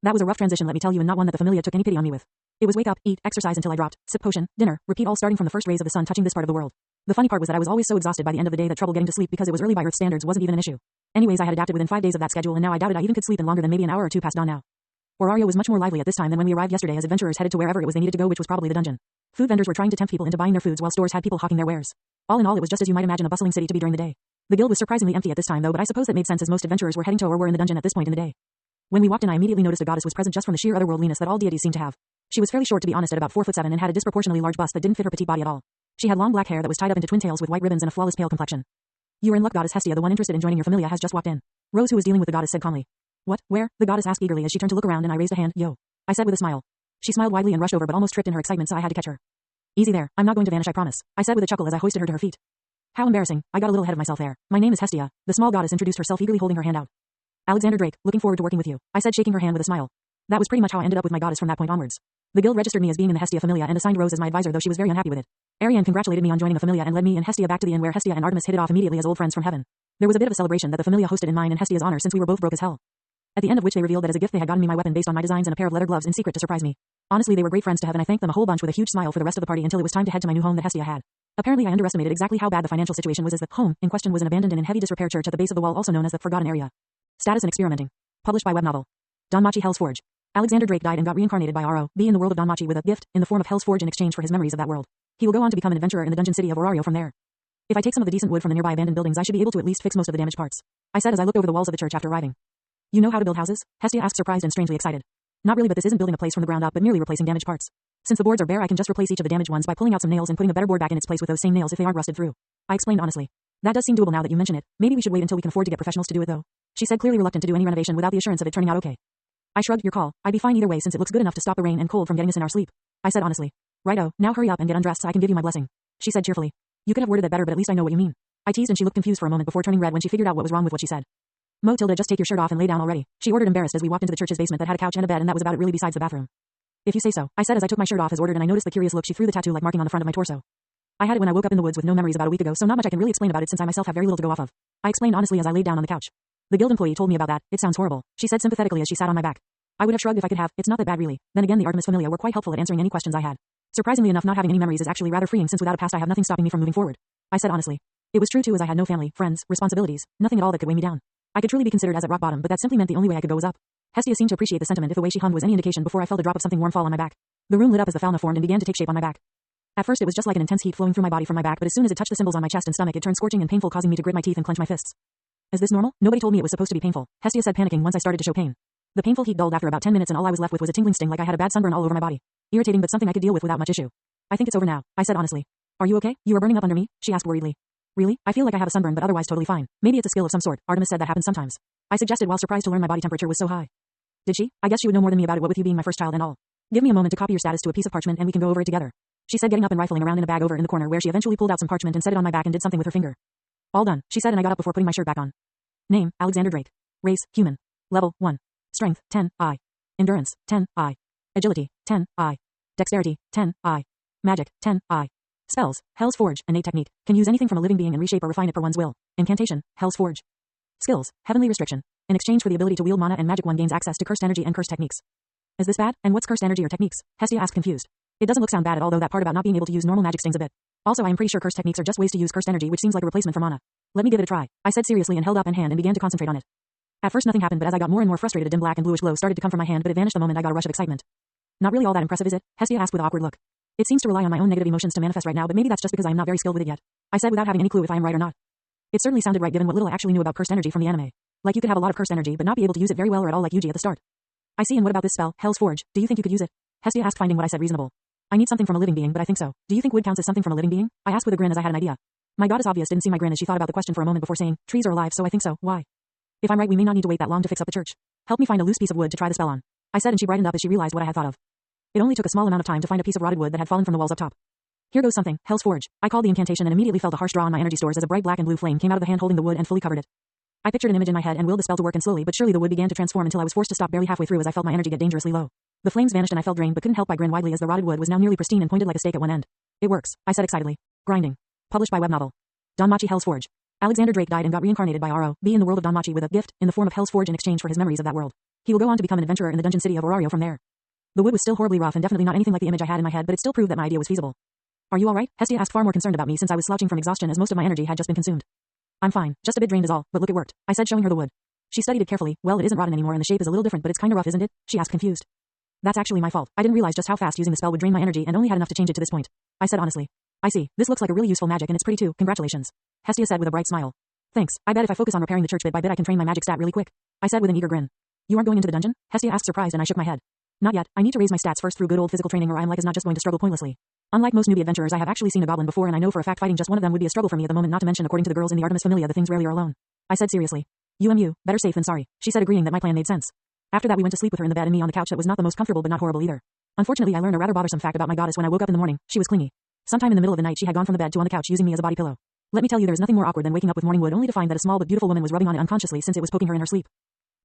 That was a rough transition, let me tell you, and not one that the familia took any pity on me with. It was wake up, eat, exercise until I dropped, sip potion, dinner, repeat, all starting from the first rays of the sun touching this part of the world. The funny part was that I was always so exhausted by the end of the day that trouble getting to sleep because it was early by Earth standards wasn't even an issue. Anyways, I had adapted within 5 days of that schedule, and now I doubted I even could sleep in longer than maybe an hour or 2 past dawn now. Orario was much more lively at this time than when we arrived yesterday, as adventurers headed to wherever it was they needed to go, which was probably the dungeon. Food vendors were trying to tempt people into buying their foods, while stores had people hawking their wares. All in all, it was just as you might imagine a bustling city to be during the day. The guild was surprisingly empty at this time though, but I suppose that made sense as most adventurers were heading to or were in the dungeon at this point in the day. When we walked in, I immediately noticed a goddess was present just from the sheer otherworldliness that all deities seem to have. She was fairly short, to be honest, at about 4'7", and had a disproportionately large bust that didn't fit her petite body at all. She had long black hair that was tied up into twin tails with white ribbons and a flawless pale complexion. You are in luck, goddess Hestia, the one interested in joining your familia, has just walked in. Rose, who was dealing with the goddess, said calmly. What? Where? The goddess asked eagerly as she turned to look around, and I raised a hand. Yo. I said with a smile. She smiled widely and rushed over but almost tripped in her excitement, so I had to catch her. Easy there, I'm not going to vanish, I promise, I said with a chuckle as I hoisted her to her feet. How embarrassing, I got a little ahead of myself there. My name is Hestia, the small goddess introduced herself, eagerly holding her hand out. Alexander Drake, looking forward to working with you, I said, shaking her hand with a smile. That was pretty much how I ended up with my goddess from that point onwards. The guild registered me as being in the Hestia Familia and assigned Rose as my advisor, though she was very unhappy with it. Ariane congratulated me on joining the Familia and led me and Hestia back to the inn where Hestia and Artemis hit it off immediately as old friends from heaven. There was a bit of a celebration that the Familia hosted in mine and Hestia's honor since we were both broke as hell. At the end of which they revealed that as a gift they had gotten me my weapon based on my designs and a pair of leather gloves in secret to surprise me. Honestly, they were great friends to have and I thanked them a whole bunch with a huge smile for the rest of the party until it was time to head to my new home that Hestia had. Apparently I underestimated exactly how bad the financial situation was as the home in question was an abandoned and in heavy disrepair church at the base of the wall also known as the Forgotten Area. Status and experimenting. Published by web novel. Danmachi-Hell's Forge. Alexander Drake died and got reincarnated by Aro, B in the world of Danmachi with a gift in the form of Hell's Forge in exchange for his memories of that world. He will go on to become an adventurer in the dungeon city of Orario from there. If I take some of the decent wood from the nearby abandoned buildings I should be able to at least fix most of the damaged parts, I said as I looked over the walls of the church after arriving. You know how to build houses? Hestia asked, surprised and strangely excited. Not really, but this isn't building a place from the ground up but merely replacing damaged parts. Since the boards are bare I can just replace each of the damaged ones by pulling out some nails and putting a better board back in its place with those same nails if they aren't rusted through. I explained honestly. That does seem doable now that you mention it. Maybe we should wait until we can afford to get professionals to do it though. She said, clearly reluctant to do any renovation without the assurance of it turning out okay. I shrugged. Your call. I'd be fine either way since it looks good enough to stop the rain and cold from getting us in our sleep. I said honestly. Righto, now hurry up and get undressed so I can give you my blessing. She said cheerfully. You could have worded that better but at least I know what you mean. I teased and she looked confused for a moment before turning red when she figured out what was wrong with what she said. Tilda, just take your shirt off and lay down already, she ordered embarrassed as we walked into the church's basement that had a couch and a bed and that was about it really besides the bathroom. If you say so, I said as I took my shirt off as ordered and I noticed the curious look she threw the tattoo-like marking on the front of my torso. I had it when I woke up in the woods with no memories about a week ago so not much I can really explain about it since I myself have very little to go off of. I explained honestly as I laid down on the couch. The guild employee told me about that. It sounds horrible, she said sympathetically as she sat on my back. I would have shrugged if I could have. It's not that bad really. Then again the Artemis Familia were quite helpful at answering any questions I had. Surprisingly enough not having any memories is actually rather freeing since without a past I have nothing stopping me from moving forward. I said honestly. It was true too as I had no family, friends, responsibilities, nothing at all that could weigh me down. I could truly be considered as at rock bottom but that simply meant the only way I could go was up. Hestia seemed to appreciate the sentiment if the way she hummed was any indication before I felt a drop of something warm fall on my back. The room lit up as the fauna formed and began to take shape on my back. At first it was just like an intense heat flowing through my body from my back but as soon as it touched the symbols on my chest and stomach it turned scorching and painful causing me to grit my teeth and clench my fists. Is this normal? Nobody told me it was supposed to be painful, Hestia said panicking once I started to show pain. The painful heat dulled after about 10 minutes and all I was left with was a tingling sting like I had a bad sunburn all over my body. Irritating but something I could deal with without much issue. I think it's over now, I said honestly. Are you okay? You are burning up under me? She asked worriedly. Really? I feel like I have a sunburn but otherwise totally fine. Maybe it's a skill of some sort, Artemis said that happens sometimes. I suggested while surprised to learn my body temperature was so high. Did she? I guess she would know more than me about it what with you being my first child and all. Give me a moment to copy your status to a piece of parchment and we can go over it together. She said getting up and rifling around in a bag over in the corner where she eventually pulled out some parchment and set it on my back and did something with her finger. All done, she said and I got up before putting my shirt back on. Name, Alexander Drake. Race, human. Level, 1. Strength, 10, I. Endurance, 10, I. Agility, 10, I. Dexterity, 10, I. Magic, 10, I. Spells, Hell's Forge, innate technique. Can use anything from a living being and reshape or refine it per one's will. Incantation, Hell's Forge. Skills, Heavenly Restriction. In exchange for the ability to wield mana and magic one gains access to cursed energy and cursed techniques. Is this bad? And what's cursed energy or techniques? Hestia asked confused. It doesn't sound bad at all though that part about not being able to use normal magic stings a bit. Also I am pretty sure cursed techniques are just ways to use cursed energy which seems like a replacement for mana. Let me give it a try, I said seriously and held up an hand and began to concentrate on it. At first nothing happened but as I got more and more frustrated a dim black and bluish glow started to come from my hand but it vanished the moment I got a rush of excitement. Not really all that impressive is it? Hestia asked with an awkward look. It seems to rely on my own negative emotions to manifest right now but maybe that's just because I am not very skilled with it yet. I said without having any clue if I am right or not. It certainly sounded right given what little I actually knew about cursed energy from the anime. Like you could have a lot of cursed energy but not be able to use it very well or at all like Yuji at the start. I see, and what about this spell, Hell's Forge? Do you think you could use it? Hestia asked finding what I said reasonable. I need something from a living being but I think so. Do you think wood counts as something from a living being? I asked with a grin as I had an idea. My goddess obvious didn't see my grin as she thought about the question for a moment before saying, trees are alive so I think so, why? If I'm right we may not need to wait that long to fix up the church. Help me find a loose piece of wood to try the spell on. I said and she brightened up as she realized what I had thought of. It only took a small amount of time to find a piece of rotted wood that had fallen from the walls up top. Here goes something, Hell's Forge. I called the incantation and immediately felt a harsh draw on my energy stores as a bright black and blue flame came out of the hand holding the wood and fully covered it. I pictured an image in my head and willed the spell to work and slowly but surely the wood began to transform until I was forced to stop barely halfway through as I felt my energy get dangerously low. The flames vanished and I felt drained but couldn't help but grin widely as the rotted wood was now nearly pristine and pointed like a stake at one end. It works, I said excitedly. Grinding. Published by web novel. Danmachi-Hell's Forge. Alexander Drake died and got reincarnated by Aro, B in the world of Danmachi with a gift in the form of Hell's Forge in exchange for his memories of that world. He will go on to become an adventurer in the dungeon city of Orario from there. The wood was still horribly rough and definitely not anything like the image I had in my head but it still proved that my idea was feasible. Are you alright? Hestia asked far more concerned about me since I was slouching from exhaustion as most of my energy had just been consumed. I'm fine, just a bit drained is all, but look it worked, I said showing her the wood. She studied it carefully. Well, it isn't rotten anymore and the shape is a little different but it's kinda rough isn't it? She asked confused. That's actually my fault. I didn't realize just how fast using the spell would drain my energy and only had enough to change it to this point. I said honestly. I see, this looks like a really useful magic and it's pretty too, congratulations. Hestia said with a bright smile. Thanks, I bet if I focus on repairing the church bit by bit I can train my magic stat really quick. I said with an eager grin. You aren't going into the dungeon? Hestia asked surprised and I shook my head. Not yet, I need to raise my stats first through good old physical training or I'm like is not just going to struggle pointlessly. Unlike most newbie adventurers I have actually seen a goblin before and I know for a fact fighting just one of them would be a struggle for me at the moment not to mention according to the girls in the Artemis Familia the things rarely are alone. I said seriously. Better safe than sorry, she said agreeing that my plan made sense. After that we went to sleep with her in the bed and me on the couch that was not the most comfortable but not horrible either. Unfortunately, I learned a rather bothersome fact about my goddess when I woke up in the morning. She was clingy. Sometime in the middle of the night she had gone from the bed to on the couch using me as a body pillow. Let me tell you, there is nothing more awkward than waking up with morning wood only to find that a small but beautiful woman was rubbing on it unconsciously since it was poking her in her sleep.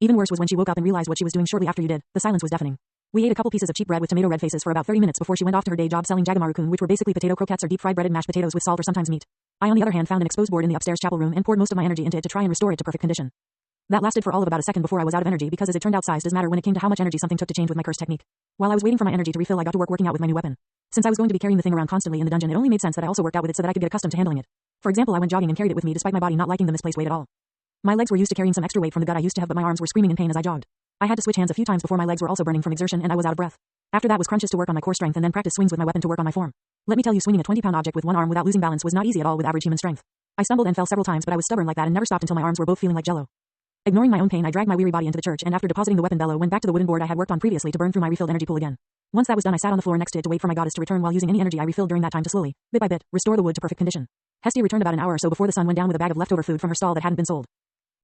Even worse was when she woke up and realized what she was doing shortly after you did. The silence was deafening. We ate a couple pieces of cheap bread with tomato red faces for about 30 minutes before she went off to her day job selling jagamaru-kun, which were basically potato croquettes or deep-fried breaded mashed potatoes with salt or sometimes meat. I on the other hand found an exposed board in the upstairs chapel room and poured most of my energy into it to try and restore it to perfect condition. That lasted for all of about a second before I was out of energy because as it turned out size does matter when it came to how much energy something took to change with my curse technique. While I was waiting for my energy to refill I got to work working out with my new weapon. Since I was going to be carrying the thing around constantly in the dungeon it only made sense that I also worked out with it so that I could get accustomed to handling it. For example, I went jogging and carried it with me despite my body not liking the misplaced weight at all. My legs were used to carrying some extra weight from the gut I used to have but my arms were screaming in pain as I jogged. I had to switch hands a few times before my legs were also burning from exertion and I was out of breath. After that was crunches to work on my core strength and then practice swings with my weapon to work on my form. Let me tell you, swinging a 20-pound object with one arm without losing balance was not easy at all with average human strength. I stumbled and fell several times but I was stubborn like that and never stopped until my arms were both feeling like jello. Ignoring my own pain I dragged my weary body into the church and after depositing the weapon bellow went back to the wooden board I had worked on previously to burn through my refilled energy pool again. Once that was done I sat on the floor next to it to wait for my goddess to return while using any energy I refilled during that time to slowly, bit by bit, restore the wood to perfect condition. Hestia returned about an hour or so before the sun went down with a bag of leftover food from her stall that hadn't been sold.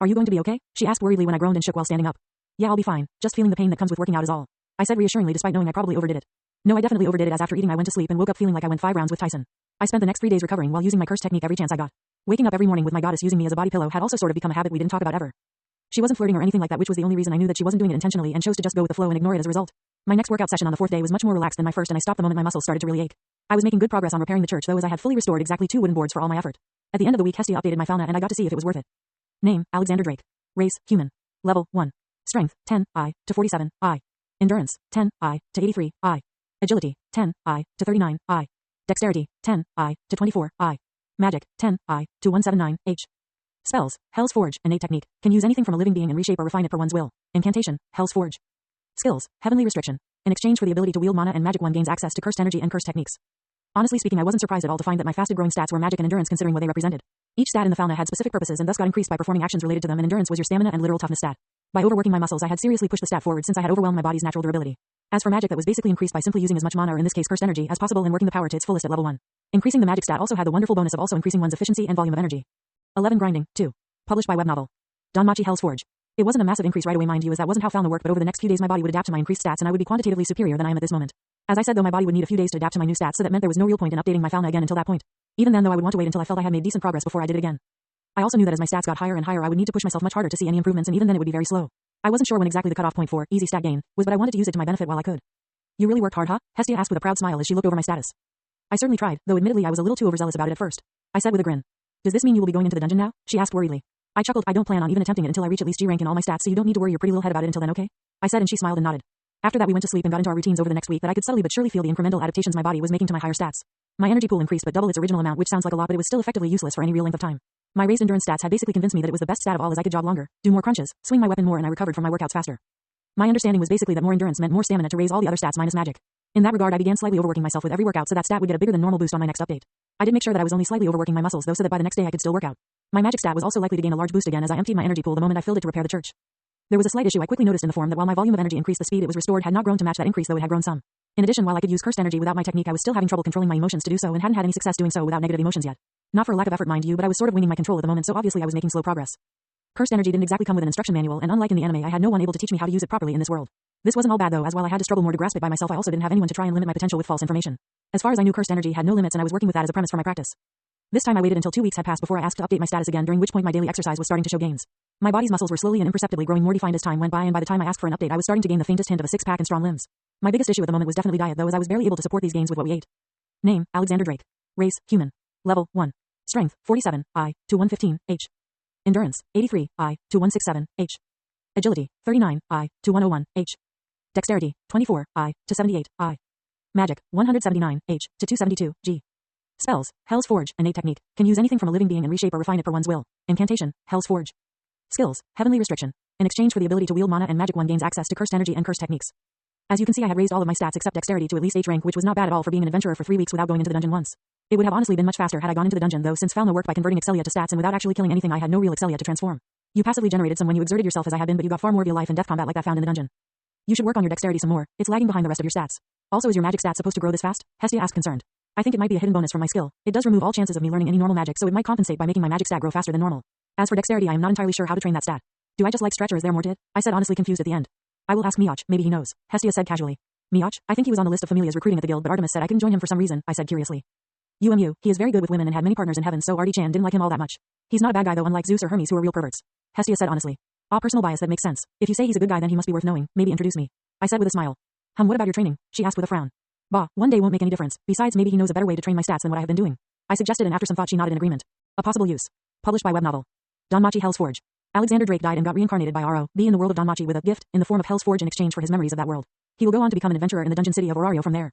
Are you going to be okay? She asked worriedly when I groaned and shook while standing up. Yeah, I'll be fine, just feeling the pain that comes with working out is all. I said reassuringly despite knowing I probably overdid it. No, I definitely overdid it as after eating I went to sleep and woke up feeling like I went 5 rounds with Tyson. I spent the next 3 days recovering while using my curse technique every chance I got. Waking up every morning with my goddess using me as a body pillow had also sort of become a habit we didn't talk about ever. She wasn't flirting or anything like that, which was the only reason I knew that she wasn't doing it intentionally and chose to just go with the flow and ignore it as a result. My next workout session on the 4th day was much more relaxed than my first and I stopped the moment my muscles started to really ache. I was making good progress on repairing the church though as I had fully restored exactly 2 wooden boards for all my effort. At the end of the week Hestia updated my fauna and I got to see if it was worth it. Name, Alexander Drake. Race, human. Level, 1. Strength, 10, I, to 47, I. Endurance, 10, I, to 83, I. Agility, 10, I, to 39, I. Dexterity, 10, I, to 24, I. Magic, 10, I, to 179, H. Spells, Hell's Forge, innate technique, can use anything from a living being and reshape or refine it per one's will. Incantation, Hell's Forge. Skills, Heavenly Restriction. In exchange for the ability to wield mana and magic one gains access to cursed energy and cursed techniques. Honestly speaking I wasn't surprised at all to find that my fasted growing stats were magic and endurance considering what they represented. Each stat in the fauna had specific purposes and thus got increased by performing actions related to them and endurance was your stamina and literal toughness stat. By overworking my muscles I had seriously pushed the stat forward since I had overwhelmed my body's natural durability. As for magic that was basically increased by simply using as much mana or in this case cursed energy as possible and working the power to its fullest at level 1. Increasing the magic stat also had the wonderful bonus of also increasing one's efficiency and volume of energy. 11 Grinding, 2. Published by web novel. Danmachi-Hell's Forge. It wasn't a massive increase right away mind you as that wasn't how fauna worked but over the next few days my body would adapt to my increased stats and I would be quantitatively superior than I am at this moment. As I said though my body would need a few days to adapt to my new stats so that meant there was no real point in updating my fauna again until that point. Even then though I would want to wait until I felt I had made decent progress before I did it again. I also knew that as my stats got higher and higher I would need to push myself much harder to see any improvements and even then it would be very slow. I wasn't sure when exactly the cutoff point for easy stat gain was but I wanted to use it to my benefit while I could. You really worked hard, huh? Hestia asked with a proud smile as she looked over my status. I certainly tried, though admittedly I was a little too overzealous about it at first. I said with a grin. Does this mean you will be going into the dungeon now? She asked worriedly. I chuckled. I don't plan on even attempting it until I reach at least G rank in all my stats so you don't need to worry your pretty little head about it until then, okay? I said and she smiled and nodded. After that we went to sleep and got into our routines over the next week that I could subtly but surely feel the incremental adaptations my body was making to my higher stats. My energy pool increased but double its original amount which sounds like a lot but it was still effectively useless for any real length of time. My raised endurance stats had basically convinced me that it was the best stat of all as I could jog longer, do more crunches, swing my weapon more and I recovered from my workouts faster. My understanding was basically that more endurance meant more stamina to raise all the other stats minus magic. In that regard I began slightly overworking myself with every workout so that stat would get a bigger than normal boost on my next update. I did make sure that I was only slightly overworking my muscles though so that by the next day I could still work out. My magic stat was also likely to gain a large boost again as I emptied my energy pool the moment I filled it to repair the church. There was a slight issue I quickly noticed in the form that while my volume of energy increased the speed it was restored had not grown to match that increase though it had grown some. In addition while I could use cursed energy without my technique I was still having trouble controlling my emotions to do so and hadn't had any success doing so without negative emotions yet. Not for lack of effort mind you but I was sort of winging my control at the moment so obviously I was making slow progress. Cursed energy didn't exactly come with an instruction manual and unlike in the anime I had no one able to teach me how to use it properly in this world. This wasn't all bad though as while I had to struggle more to grasp it by myself I also didn't have anyone to try and limit my potential with false information. As far as I knew cursed energy had no limits and I was working with that as a premise for my practice. This time I waited until 2 weeks had passed before I asked to update my status again during which point my daily exercise was starting to show gains. My body's muscles were slowly and imperceptibly growing more defined as time went by and by the time I asked for an update I was starting to gain the faintest hint of a six-pack and strong limbs. My biggest issue at the moment was definitely diet though as I was barely able to support these gains with what we ate. Name, Alexander Drake. Race, human. Level, 1. Strength, 47, I, to 115, H. Endurance, 83, I, to 167, H. Agility, 39, I, to 101, H. Dexterity, 24, I, to 78, I. Magic, 179, H, to 272, G. Spells, Hell's Forge, innate technique, can use anything from a living being and reshape or refine it per one's will. Incantation, Hell's Forge. Skills, Heavenly Restriction. In exchange for the ability to wield mana and magic one gains access to cursed energy and cursed techniques. As you can see I had raised all of my stats except dexterity to at least H rank which was not bad at all for being an adventurer for 3 weeks without going into the dungeon once. It would have honestly been much faster had I gone into the dungeon though since fauna worked by converting excelia to stats and without actually killing anything I had no real excelia to transform. You passively generated some when you exerted yourself as I had been but you got far more real life and death combat like that found in the dungeon. You should work on your dexterity some more, it's lagging behind the rest of your stats. Also is your magic stat supposed to grow this fast? Hestia asked concerned. I think it might be a hidden bonus from my skill. It does remove all chances of me learning any normal magic so it might compensate by making my magic stat grow faster than normal. As for dexterity I am not entirely sure how to train that stat. Do I just like stretch or is there more to it? I said honestly confused at the end. I will ask Miyach, maybe he knows. Hestia said casually. Miach, I think he was on the list of familias recruiting at the guild, but Artemis said I couldn't join him for some reason, I said curiously. He is very good with women and had many partners in heaven, so Artie-chan didn't like him all that much. He's not a bad guy though, unlike Zeus or Hermes who are real perverts. Hestia said honestly. Personal bias that makes sense. If you say he's a good guy then he must be worth knowing, maybe introduce me. I said with a smile. What about your training? She asked with a frown. Bah, one day won't make any difference. Besides, maybe he knows a better way to train my stats than what I have been doing. I suggested, and after some thought she nodded in agreement. A possible use. Published by web novel. Danmachi-Hell's Forge. Alexander Drake died and got reincarnated by Aro, B in the world of Danmachi with a gift in the form of Hell's Forge in exchange for his memories of that world. He will go on to become an adventurer in the dungeon city of Orario from there.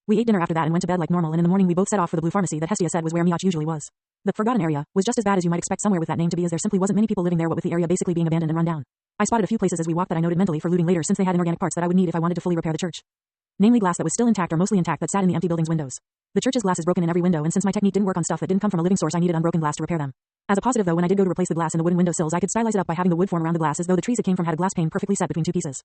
We ate dinner after that and went to bed like normal, and in the morning we both set off for the blue pharmacy that Hestia said was where Miach usually was. The forgotten area was just as bad as you might expect somewhere with that name to be, as there simply wasn't many people living there, what with the area basically being abandoned and run down. I spotted a few places as we walked that I noted mentally for looting later, since they had inorganic parts that I would need if I wanted to fully repair the church. Namely glass that was still intact or mostly intact that sat in the empty building's windows. The church's glass is broken in every window, and since my technique didn't work on stuff that didn't come from a living source, I needed unbroken glass to repair them. As a positive though, when I did go to replace the glass in the wooden windowsills, I could stylize it up by having the wood form around the glass as though the trees it came from had a glass pane perfectly set between two pieces.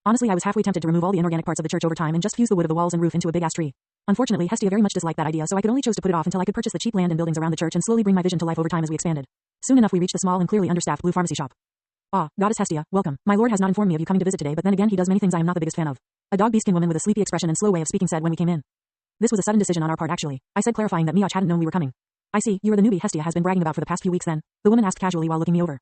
Honestly, I was halfway tempted to remove all the inorganic parts of the church over time and just fuse the wood of the walls and roof into a big-ass tree. Unfortunately, Hestia very much disliked that idea, so I could only choose to put it off until I could purchase the cheap land and buildings around the church and slowly bring my vision to life over time as we expanded. Soon enough we reached the small and clearly understaffed blue pharmacy shop. Ah, Goddess Hestia, welcome. My lord has not informed me of you coming to visit today, but then again he does many things I am not the biggest fan of. A dog beast-skin woman with a sleepy expression and slow way of speaking said when we came in. This was a sudden decision on our part actually. I said, clarifying that Miach hadn't known we were coming. I see, you are the newbie Hestia has been bragging about for the past few weeks then, the woman asked casually while looking me over.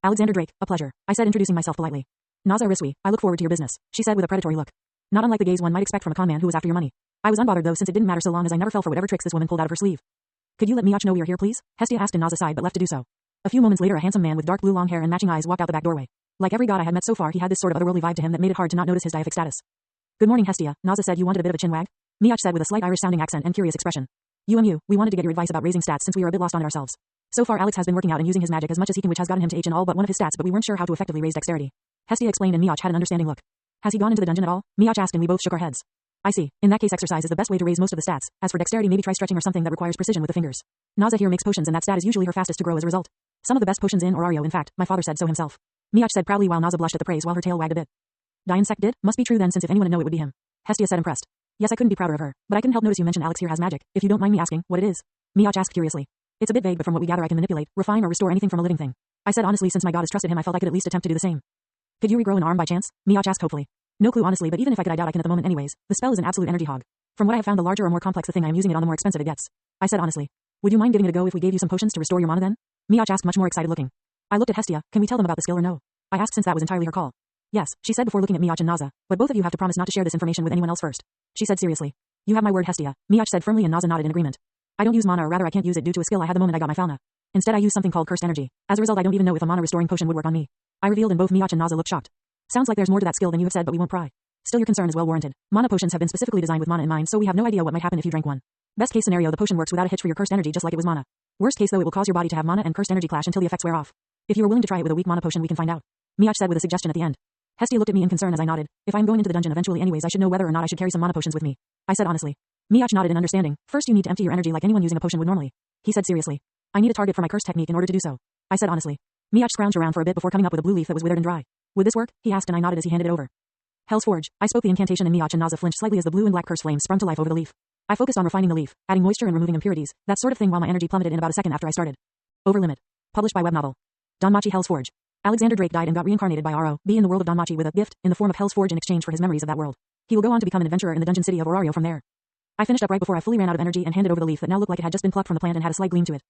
Alexander Drake, a pleasure, I said, introducing myself politely. Naza Riswi, I look forward to your business, she said with a predatory look. Not unlike the gaze one might expect from a con man who was after your money. I was unbothered though, since it didn't matter so long as I never fell for whatever tricks this woman pulled out of her sleeve. Could you let Miach know we are here please? Hestia asked, and Naza sighed but left to do so. A few moments later a handsome man with dark blue long hair and matching eyes walked out the back doorway. Like every god I had met so far, he had this sort of otherworldly vibe to him that made it hard to not notice his deific status. Good morning Hestia, Naza said. You wanted a bit of a chin wag? Miach said with a slight Irish sounding accent and curious expression. We wanted to get your advice about raising stats since we were a bit lost on it ourselves. So far Alex has been working out and using his magic as much as he can, which has gotten him to H in all but one of his stats, but we weren't sure how to effectively raise dexterity. Hestia explained, and Miach had an understanding look. Has he gone into the dungeon at all? Miach asked, and we both shook our heads. I see. In that case exercise is the best way to raise most of the stats. As for dexterity, maybe try stretching or something that requires precision with the fingers. Naza here makes potions and that stat is usually her fastest to grow as a result. Some of the best potions in Orario, in fact, my father said so himself. Miach said proudly while Naza blushed at the praise while her tail wagged a bit. Diansect did? Must be true then, since if anyone would know it would be him. Hestia said impressed. Yes, I couldn't be prouder of her, but I couldn't help notice you mentioned Alex here has magic. If you don't mind me asking, what it is? Miach asked curiously. It's a bit vague, but from what we gather I can manipulate, refine or restore anything from a living thing. I said honestly, since my god has trusted him I felt I could at least attempt to do the same. Could you regrow an arm by chance? Miach asked hopefully. No clue honestly, but even if I could I doubt I can at the moment anyways. The spell is an absolute energy hog. From what I have found, the larger or more complex the thing I am using it on, the more expensive it gets. I said honestly. Would you mind giving it a go if we gave you some potions to restore your mana then? Miach asked, much more excited looking. I looked at Hestia. Can we tell them about the skill or no? I asked, since that was entirely her call. Yes, she said before looking at Miach and Naza, but both of you have to promise not to share this information with anyone else first. She said seriously. You have my word Hestia, Miach said firmly, and Naza nodded in agreement. I don't use mana, or rather I can't use it due to a skill I had the moment I got my fauna. Instead I use something called cursed energy. As a result I don't even know if a mana restoring potion would work on me. I revealed, and both Miach and Naza looked shocked. Sounds like there's more to that skill than you have said, but we won't pry. Still, your concern is well warranted. Mana potions have been specifically designed with mana in mind, so we have no idea what might happen if you drank one. Best case scenario, the potion works without a hitch for your cursed energy just like it was mana. Worst case though, it will cause your body to have mana and cursed energy clash until the effects wear off. If you are willing to try it with a weak mana potion, we can find out. Miach said with a suggestion at the end. Hestia looked at me in concern as I nodded. If I am going into the dungeon eventually anyways, I should know whether or not I should carry some mana potions with me. I said honestly. Miach nodded in understanding. First you need to empty your energy like anyone using a potion would normally. He said seriously. I need a target for my curse technique in order to do so. I said honestly. Miach scrounged around for a bit before coming up with a blue leaf that was withered and dry. Would this work? He asked, and I nodded as he handed it over. Hell's Forge. I spoke the incantation, and Miach and Naza flinched slightly as the blue and black curse flames sprung to life over the leaf. I focused on refining the leaf, adding moisture and removing impurities, that sort of thing, while my energy plummeted in about a second after I started. Over Limit. Published by web novel. Danmachi-Hell's Forge. Alexander Drake died and got reincarnated by Aro, B in the world of Danmachi with a gift in the form of Hell's Forge in exchange for his memories of that world. He will go on to become an adventurer in the dungeon city of Orario from there. I finished up right before I fully ran out of energy and handed over the leaf that now looked like it had just been plucked from the plant and had a slight gleam to it.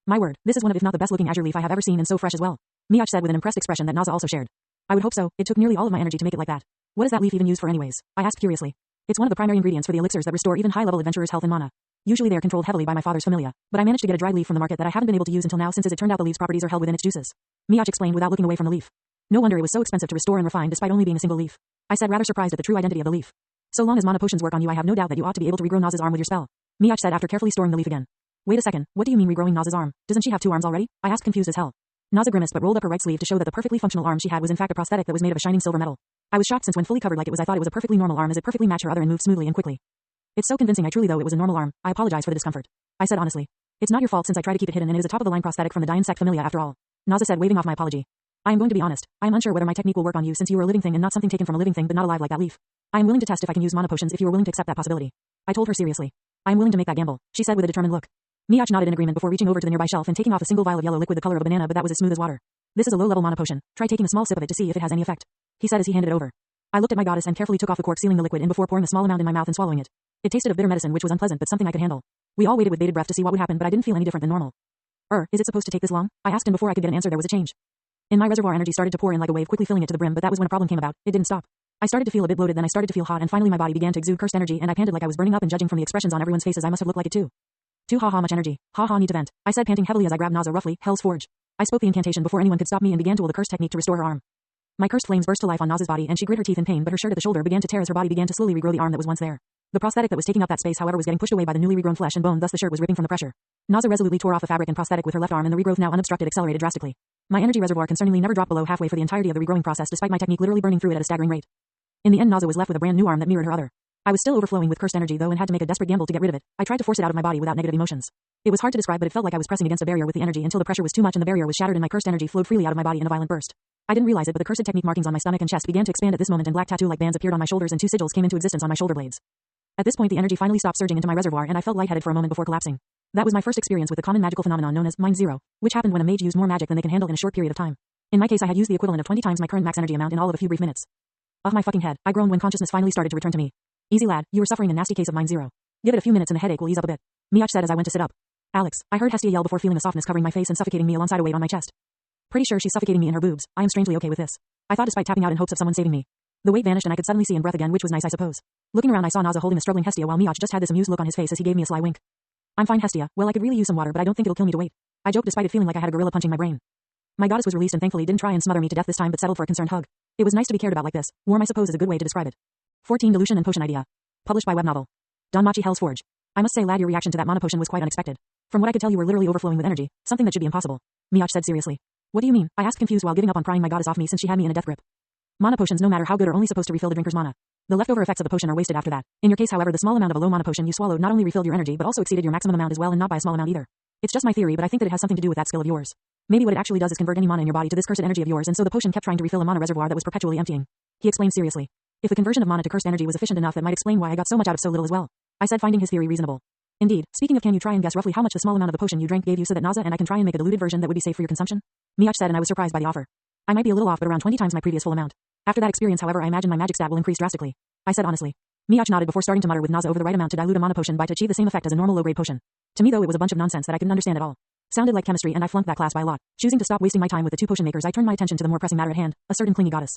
My word, this is one of if not the best looking azure leaf I have ever seen, and so fresh as well. Miach said with an impressed expression that Naza also shared. I would hope so. It took nearly all of my energy to make it like that. What is that leaf even used for anyways? I asked curiously. It's one of the primary ingredients for the elixirs that restore even high-level adventurers' health and mana. Usually they are controlled heavily by my father's familia, but I managed to get a dried leaf from the market that I haven't been able to use until now, since as it turned out the leaf's properties are held within its juices. Miach explained without looking away from the leaf. No wonder it was so expensive to restore and refine despite only being a single leaf. I said, rather surprised at the true identity of the leaf. So long as mana potions work on you, I have no doubt that you ought to be able to regrow Naza's arm with your spell. Miach said after carefully storing the leaf again. Wait a second, what do you mean regrowing Naza's arm? Doesn't she have 2 arms already? I asked, confused as hell. Naza grimaced but rolled up her right sleeve to show that the perfectly functional arm she had was in fact a prosthetic that was made of a shining silver metal. I was shocked, since when fully covered like it was I thought it was a perfectly normal arm, as it perfectly matched her other and moved smoothly and quickly. It's so convincing. I truly though it was a normal arm. I apologize for the discomfort. I said honestly. It's not your fault, since I try to keep it hidden, and it is a top-of-the-line prosthetic from the Diansect familia after all. Naza said, waving off my apology. I am going to be honest. I am unsure whether my technique will work on you, since you are a living thing and not something taken from a living thing but not alive like that leaf. I am willing to test if I can use mana potions if you are willing to accept that possibility. I told her seriously. I am willing to make that gamble, she said with a determined look. Miach nodded in agreement before reaching over to the nearby shelf and taking off a single vial of yellow liquid the color of a banana, but that was as smooth as water. This is a low-level mana potion. Try taking a small sip of it to see if it has any effect. He said as he handed it over. I looked at my goddess and carefully took off the cork sealing the liquid in before pouring a small amount in my mouth and swallowing it. It tasted of bitter medicine, which was unpleasant but something I could handle. We all waited with bated breath to see what would happen, but I didn't feel any different than normal. Is it supposed to take this long? I asked, and before I could get an answer there was a change. In my reservoir, energy started to pour in like a wave, quickly filling it to the brim, but that was when a problem came about. It didn't stop. I started to feel a bit bloated, then I started to feel hot, and finally my body began to exude cursed energy, and I panted like I was burning up, and judging from the expressions on everyone's faces I must have looked like it too. Too much energy. Need to vent. I said, panting heavily as I grabbed Naza roughly, Hell's Forge. I spoke the incantation before anyone could stop me and began to will the cursed technique to restore her arm. My cursed flames burst to life on Naza's body, and she grit her teeth in pain, but her shirt at the shoulder began to tear as her body began to slowly regrow the arm that was once there. The prosthetic that was taking up that space, however, was getting pushed away by the newly regrown flesh and bone, thus the shirt was ripping from the pressure. Naza resolutely tore off the fabric and prosthetic with her left arm, and the regrowth, now unobstructed, accelerated drastically. My energy reservoir concerningly never dropped below halfway for the entirety of the regrowing process, despite my technique literally burning through it at a staggering rate. In the end, Naza was left with a brand new arm that mirrored her other. I was still overflowing with cursed energy though, and had to make a desperate gamble to get rid of it. I tried to force it out of my body without negative emotions. It was hard to describe, but it felt like I was pressing against a barrier with the energy until the pressure was too much and the barrier was shattered and my cursed energy flowed freely out of my body in a violent burst. I didn't realize it, but the cursed technique markings on my stomach and chest began to expand at this moment, and black tattoo-like bands appeared on my shoulders and 2 sigils came into existence on my shoulder blades. At this point, the energy finally stopped surging into my reservoir, and I felt lightheaded for a moment before collapsing. That was my first experience with the common magical phenomenon known as Mind Zero, which happened when a mage used more magic than they can handle in a short period of time. In my case, I had used the equivalent of 20 times my current max energy amount in all of a few brief minutes. Off my fucking head, I groaned when consciousness finally started to return to me. Easy lad, you were suffering a nasty case of Mind Zero. Give it a few minutes and the headache will ease up a bit. Miach said as I went to sit up. Alex, I heard Hestia yell before feeling a softness covering my face and suffocating me alongside a weight on my chest. Pretty sure she's suffocating me in her boobs. I am strangely okay with this. I thought despite tapping out in hopes of someone saving me. The weight vanished and I could suddenly see and breath again, which was nice I suppose. Looking around I saw Naza holding the struggling Hestia while Miach just had this amused look on his face as he gave me a sly wink. I'm fine Hestia, well I could really use some water but I don't think it'll kill me to wait. I joked despite it feeling like I had a gorilla punching my brain. My goddess was released and thankfully didn't try and smother me to death this time but settled for a concerned hug. It was nice to be cared about like this. Warm I suppose is a good way to describe it. 14 Delusion and Potion Idea. Published by web novel. Danmachi-Hell's Forge. I must say lad, your reaction to that mana potion was quite unexpected. From what I could tell you were literally overflowing with energy, something that should be impossible. Miach said seriously. What do you mean? I asked confused while giving up on prying my goddess off me since she had me in a death grip. Mana potions, no matter how good, are only supposed to refill the drinker's mana. The leftover effects of the potion are wasted after that. In your case, however, the small amount of a low mana potion you swallowed not only refilled your energy but also exceeded your maximum amount as well, and not by a small amount either. It's just my theory, but I think that it has something to do with that skill of yours. Maybe what it actually does is convert any mana in your body to this cursed energy of yours, and so the potion kept trying to refill a mana reservoir that was perpetually emptying. He explained seriously. If the conversion of mana to cursed energy was efficient enough, that might explain why I got so much out of so little as well. I said, finding his theory reasonable. Indeed. Speaking of, can you try and guess roughly how much the small amount of the potion you drank gave you so that Naza and I can try and make a diluted version that would be safe for your consumption? Miach said, and I was surprised by the offer. I might be a little off, but around 20 times my previous full amount. After that experience, however, I imagine my magic stat will increase drastically. I said honestly. Miach nodded before starting to mutter with Naza over the right amount to dilute a mana potion by to achieve the same effect as a normal low-grade potion. To me though, it was a bunch of nonsense that I couldn't understand at all. Sounded like chemistry, and I flunked that class by a lot. Choosing to stop wasting my time with the 2 potion makers, I turned my attention to the more pressing matter at hand, a certain clingy goddess.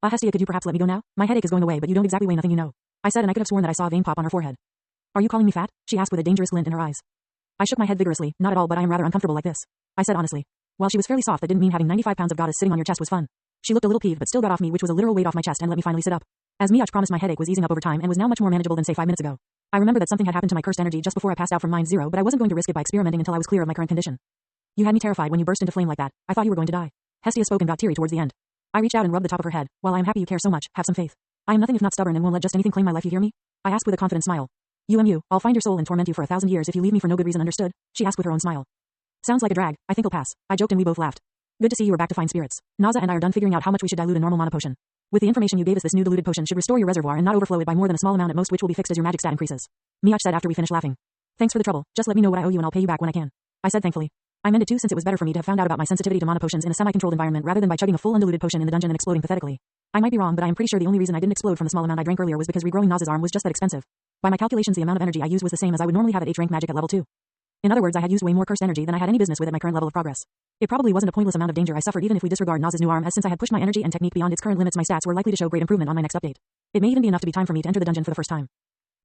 Hestia, could you perhaps let me go now? My headache is going away, but you don't exactly weigh nothing, you know. I said, and I could have sworn that I saw a vein pop on her forehead. Are you calling me fat? She asked with a dangerous glint in her eyes. I shook my head vigorously. Not at all, but I am rather uncomfortable like this. I said honestly. While she was fairly soft, that didn't mean having 95 pounds of goddess sitting on your chest was fun. She looked a little peeved but still got off me, which was a literal weight off my chest, and let me finally sit up. As Miach promised, my headache was easing up over time and was now much more manageable than say 5 minutes ago. I remember that something had happened to my cursed energy just before I passed out from Mind Zero, but I wasn't going to risk it by experimenting until I was clear of my current condition. You had me terrified when you burst into flame like that. I thought you were going to die. Hestia spoke and got teary towards the end. I reached out and rubbed the top of her head. While I am happy you care so much, have some faith. I am nothing if not stubborn and won't let just anything claim my life, you hear me? I asked with a confident smile. I'll find your soul and torment you for 1,000 years if you leave me for no good reason, understood? She asked with her own smile. Sounds like a drag. I think I'll pass. I joked and we both laughed. Good to see you are back to fine spirits. Naza and I are done figuring out how much we should dilute a normal mana potion. With the information you gave us, this new diluted potion should restore your reservoir and not overflow it by more than a small amount at most, which will be fixed as your magic stat increases. Miach said after we finished laughing. Thanks for the trouble. Just let me know what I owe you and I'll pay you back when I can. I said thankfully. I meant it too, since it was better for me to have found out about my sensitivity to mana potions in a semi-controlled environment rather than by chugging a full undiluted potion in the dungeon and exploding pathetically. I might be wrong, but I am pretty sure the only reason I didn't explode from the small amount I drank earlier was because regrowing Naza's arm was just that expensive. By my calculations, the amount of energy I used was the same as I would normally have at 8 rank magic at level 2. In other words, I had used way more cursed energy than I had any business with at my current level of progress. It probably wasn't a pointless amount of danger I suffered even if we disregard Naza's new arm, as since I had pushed my energy and technique beyond its current limits, my stats were likely to show great improvement on my next update. It may even be enough to be time for me to enter the dungeon for the first time.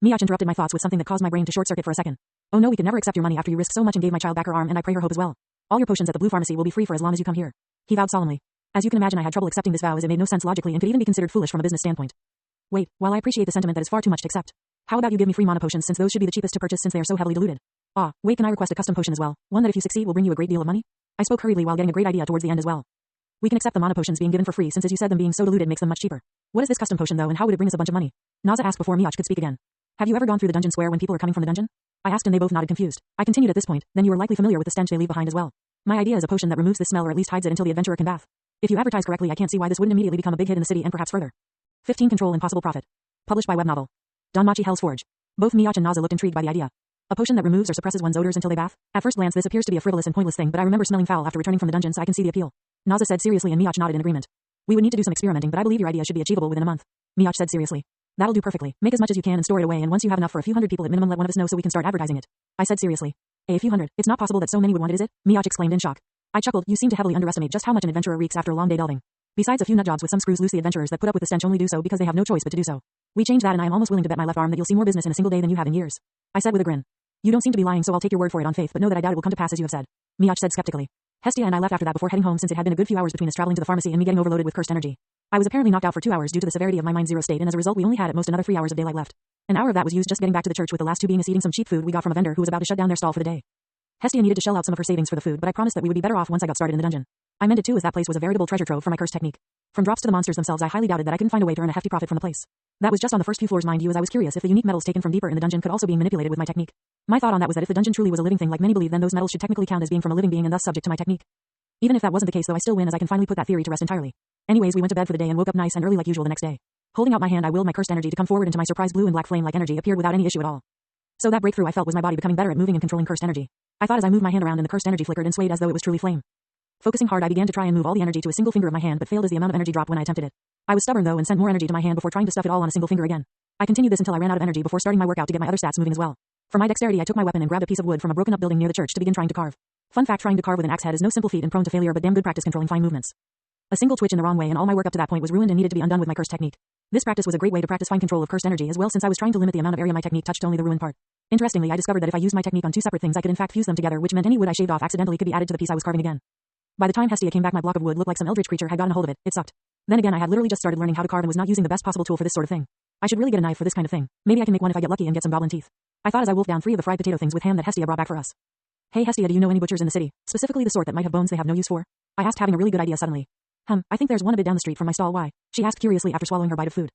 Miach interrupted my thoughts with something that caused my brain to short circuit for a second. Oh no, we could never accept your money after you risked so much and gave my child back her arm, and I pray her hope as well. All your potions at the Blue Pharmacy will be free for as long as you come here. He vowed solemnly. As you can imagine, I had trouble accepting this vow as it made no sense logically and could even be considered foolish from a business standpoint. Wait, while I appreciate the sentiment, that is far too much to accept. How about you give me free mana potions, since those should be the cheapest to purchase since they are so heavily diluted? Wait, can I request a custom potion as well? One that if you succeed will bring you a great deal of money? I spoke hurriedly while getting a great idea towards the end as well. We can accept the mana potions being given for free, since as you said, them being so diluted makes them much cheaper. What is this custom potion though, and how would it bring us a bunch of money? Naza asked before Miach could speak again. Have you ever gone through the dungeon square when people are coming from the dungeon? I asked and they both nodded confused. I continued at this point, then you are likely familiar with the stench they leave behind as well. My idea is a potion that removes this smell or at least hides it until the adventurer can bath. If you advertise correctly, I can't see why this wouldn't immediately become a big hit in the city and perhaps further. 15 Control and Possible Profit. Published by web novel. Danmachi-Hell's Forge. Both Miach and Naza looked intrigued by the idea. A potion that removes or suppresses one's odors until they bath? At first glance this appears to be a frivolous and pointless thing, but I remember smelling foul after returning from the dungeon, so I can see the appeal. Naza said seriously and Miach nodded in agreement. We would need to do some experimenting, but I believe your idea should be achievable within a month. Miach said seriously. That'll do perfectly. Make as much as you can and store it away, and once you have enough for a few hundred people at minimum, let one of us know so we can start advertising it. I said seriously. A few hundred. It's not possible that so many would want it, is it? Miach exclaimed in shock. I chuckled. You seem to heavily underestimate just how much an adventurer reeks after a long day delving. Besides a few nut jobs with some screws loose, the adventurers that put up with the stench only do so because they have no choice but to do so. We change that, and I am almost willing to bet my left arm that you'll see more business in a single day than you have in years. I said with a grin. You don't seem to be lying, so I'll take your word for it on faith, but know that I doubt it will come to pass as you have said. Miach said skeptically. Hestia and I left after that before heading home, since it had been a good few hours between us traveling to the pharmacy and me getting overloaded with cursed energy. I was apparently knocked out for 2 hours due to the severity of my mind zero state, and as a result we only had at most another 3 hours of daylight left. An hour of that was used just getting back to the church, with the last 2 being us eating some cheap food we got from a vendor who was about to shut down their stall for the day. Hestia needed to shell out some of her savings for the food, but I promised that we would be better off once I got started in the dungeon. I meant it too, as that place was a veritable treasure trove for my cursed technique. From drops to the monsters themselves, I highly doubted that I couldn't find a way to earn a hefty profit from the place. That was just on the first few floors, mind you, as I was curious if the unique metals taken from deeper in the dungeon could also be manipulated with my technique. My thought on that was that if the dungeon truly was a living thing like many believe, then those metals should technically count as being from a living being and thus subject to my technique. Even if that wasn't the case, though, I still win, as I can finally put that theory to rest entirely. Anyways, we went to bed for the day and woke up nice and early like usual the next day. Holding out my hand, I willed my cursed energy to come forward, into my surprise blue and black flame like energy appeared without any issue at all. So that breakthrough I felt was my body becoming better at moving and controlling cursed energy. I thought as I moved my hand around and the cursed energy flickered and swayed as though it was truly flame. Focusing hard, I began to try and move all the energy to a single finger of my hand, but failed as the amount of energy dropped when I attempted it. I was stubborn though and sent more energy to my hand before trying to stuff it all on a single finger again. I continued this until I ran out of energy before starting my workout to get my other stats moving as well. For my dexterity, I took my weapon and grabbed a piece of wood from a broken up building near the church to begin trying to carve. Fun fact, trying to carve with an axe head is no simple feat and prone to failure, but damn good practice controlling fine movements. A single twitch in the wrong way and all my work up to that point was ruined and needed to be undone with my cursed technique. This practice was a great way to practice fine control of cursed energy as well, since I was trying to limit the amount of area my technique touched to only the ruined part. Interestingly, I discovered that if I used my technique on 2 separate things, I could in fact fuse them together, which meant any wood I shaved off accidentally could be added to the piece I was carving again. By the time Hestia came back, my block of wood looked like some eldritch creature had gotten a hold of it. It sucked. Then again, I had literally just started learning how to carve and was not using the best possible tool for this sort of thing. I should really get a knife for this kind of thing. Maybe I can make one if I get lucky and get some goblin teeth. I thought as I wolfed down 3 of the fried potato things with ham that Hestia brought back for us. Hey Hestia, do you know any butchers in the city? Specifically the sort that might have bones they have no use for? I asked, having a really good idea suddenly. I think there's one a bit down the street from my stall. Why? She asked curiously after swallowing her bite of food.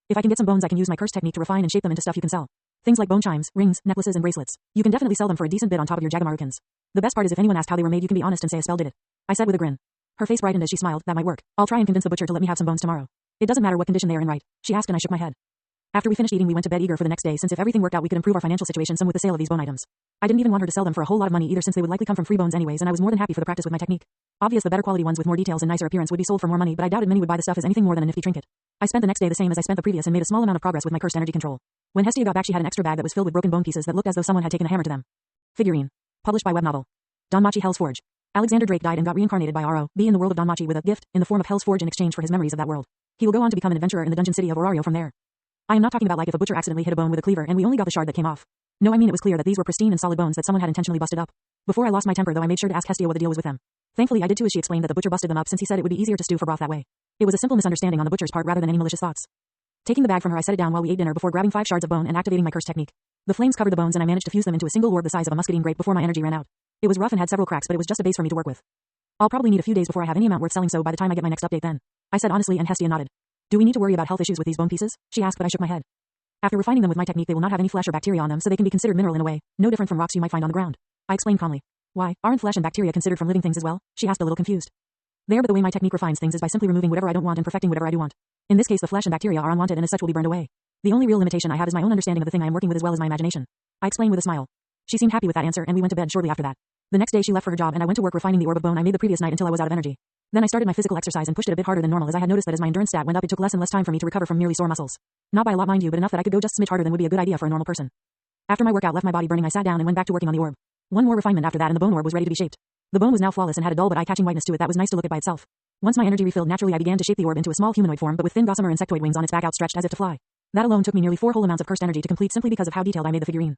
If I can get some bones, I can use my cursed technique to refine and shape them into stuff you can sell. Things like bone chimes, rings, necklaces, and bracelets. You can definitely sell them for a decent bit on top of your Jagamarukins. The best part is if anyone asked how they were made, you can be honest and say a spell did it. I said with a grin. Her face brightened as she smiled. That might work. I'll try and convince the butcher to let me have some bones tomorrow. It doesn't matter what condition they are in, right? She asked, and I shook my head. After we finished eating, we went to bed eager for the next day, since if everything worked out we could improve our financial situation some with the sale of these bone items. I didn't even want her to sell them for a whole lot of money either, since they would likely come from free bones anyways, and I was more than happy for the practice with my technique. Obvious the better quality ones with more details and nicer appearance would be sold for more money, but I doubted many would buy the stuff as anything more than a nifty trinket. I spent the next day the same as I spent the previous and made a small amount of progress with my cursed energy control. When Hestia got back, she had an extra bag that was filled with broken bone pieces that looked as though someone had taken a hammer to them. Figurine. Published by web novel. Danmachi-Hell's Forge. Alexander Drake died and got reincarnated by Aro, B in the world of Danmachi, with a gift in the form of Hell's Forge in exchange for his memories of that world. He will go on to become an adventurer in the dungeon city of Orario from there. I am not talking about like if a butcher accidentally hit a bone with a cleaver and we only got the shard that came off. No, I mean it was clear that these were pristine and solid bones that someone had intentionally busted up. Before I lost my temper though, I made sure to ask Hestia what the deal was with them. Thankfully I did too, as she explained that the butcher busted them up since he said it would be easier to stew for broth that way. It was a simple misunderstanding on the butcher's part rather than any malicious thoughts. Taking the bag from her, I set it down while we ate dinner before grabbing 5 shards of bone and activating my cursed technique. The flames covered the bones and I managed to fuse them into a single orb the size of a muscadine grape before my energy ran out. It was rough and had several cracks, but it was just a base for me to work with. I'll probably need a few days before I have any amount worth selling, so by the time I get my next update then. I said honestly, and Hestia nodded. Do we need to worry about health issues with these bone pieces? She asked, but I shook my head. After refining them with my technique, they will not have any flesh or bacteria on them, so they can be considered mineral in a way, no different from rocks you might find on the ground. I explained calmly. Why, aren't flesh and bacteria considered from living things as well? She asked, a little confused. They are, but the way my technique refines things is by simply removing whatever I don't want and perfecting whatever I do want. In this case, the flesh and bacteria are unwanted and as such will be burned away. The only real limitation I have is my own understanding of the thing I am working with as well as my imagination. I explained with a smile. She seemed happy with that answer and we went to bed shortly after that. The next day she left for her job and I went to work refining the orb of bone I made the previous night until I was out of energy. Then I started my physical exercise and pushed it a bit harder than normal, as I had noticed that as my endurance stat went up it took less and less time for me to recover from merely sore muscles. Not by a lot mind you, but enough that I could go just a smidge harder than would be a good idea for a normal person. After my workout left my body burning, I sat down and went back to working on the orb. One more refinement after that and the bone orb was ready to be shaped. The bone was now flawless and had a dull but eye-catching whiteness to it that was nice to look at by itself. Once my energy refilled naturally, I began to shape the orb into a small humanoid form, but with thin gossamer insectoid wings on its back outstretched as if to fly. That alone took me nearly 4 whole amounts of cursed energy to complete simply because of how detailed I made the figurine.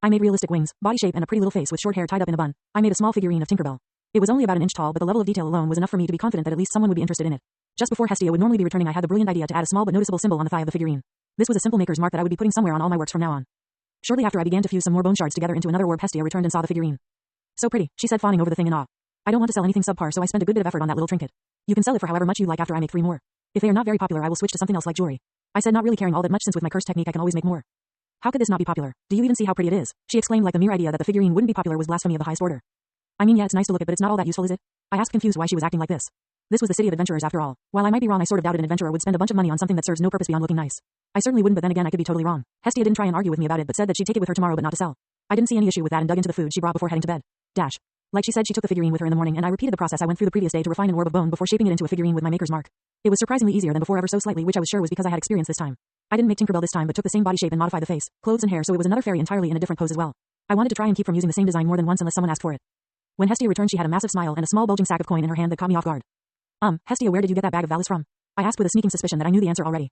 I made realistic wings, body shape, and a pretty little face with short hair tied up in a bun. I made a small figurine of Tinkerbell. It was only about an inch tall, but the level of detail alone was enough for me to be confident that at least someone would be interested in it. Just before Hestia would normally be returning, I had the brilliant idea to add a small but noticeable symbol on the thigh of the figurine. This was a simple maker's mark that I would be putting somewhere on all my works from now on. Shortly after I began to fuse some more bone shards together into another orb, Hestia returned and saw the figurine. So pretty, she said, fawning over the thing in awe. I don't want to sell anything subpar, so I spent a good bit of effort on that little trinket. You can sell it for however much you like after I make 3 more. If they are not very popular, I will switch to something else like jewelry. I said, not really caring all that much since with my cursed technique I can always make more. How could this not be popular? Do you even see how pretty it is? She exclaimed, like the mere idea that the figurine wouldn't be popular was blasphemy of the highest order. I mean, yeah, it's nice to look at, but it's not all that useful, is it? I asked, confused why she was acting like this. This was the city of adventurers after all. While I might be wrong, I sort of doubted an adventurer would spend a bunch of money on something that serves no purpose beyond looking nice. I certainly wouldn't, but then again I could be totally wrong. Hestia didn't try and argue with me about it, but said that she'd take it with her tomorrow but not to sell. I didn't see any issue with that and dug into the food she brought before heading to bed. Like she said, she took the figurine with her in the morning, and I repeated the process I went through the previous day to refine an orb of bone before shaping it into a figurine with my maker's mark. It was surprisingly easier than before, ever so slightly, which I was sure was because I had experience this time. I didn't make Tinkerbell this time, but took the same body shape and modified the face, clothes and hair, so it was another fairy entirely in a different pose as well. I wanted to try and keep from using the same design more than once unless someone asked for it. When Hestia returned, she had a massive smile and a small bulging sack of coin in her hand that caught me off guard. Hestia, where did you get that bag of Valis from? I asked with a sneaking suspicion that I knew the answer already.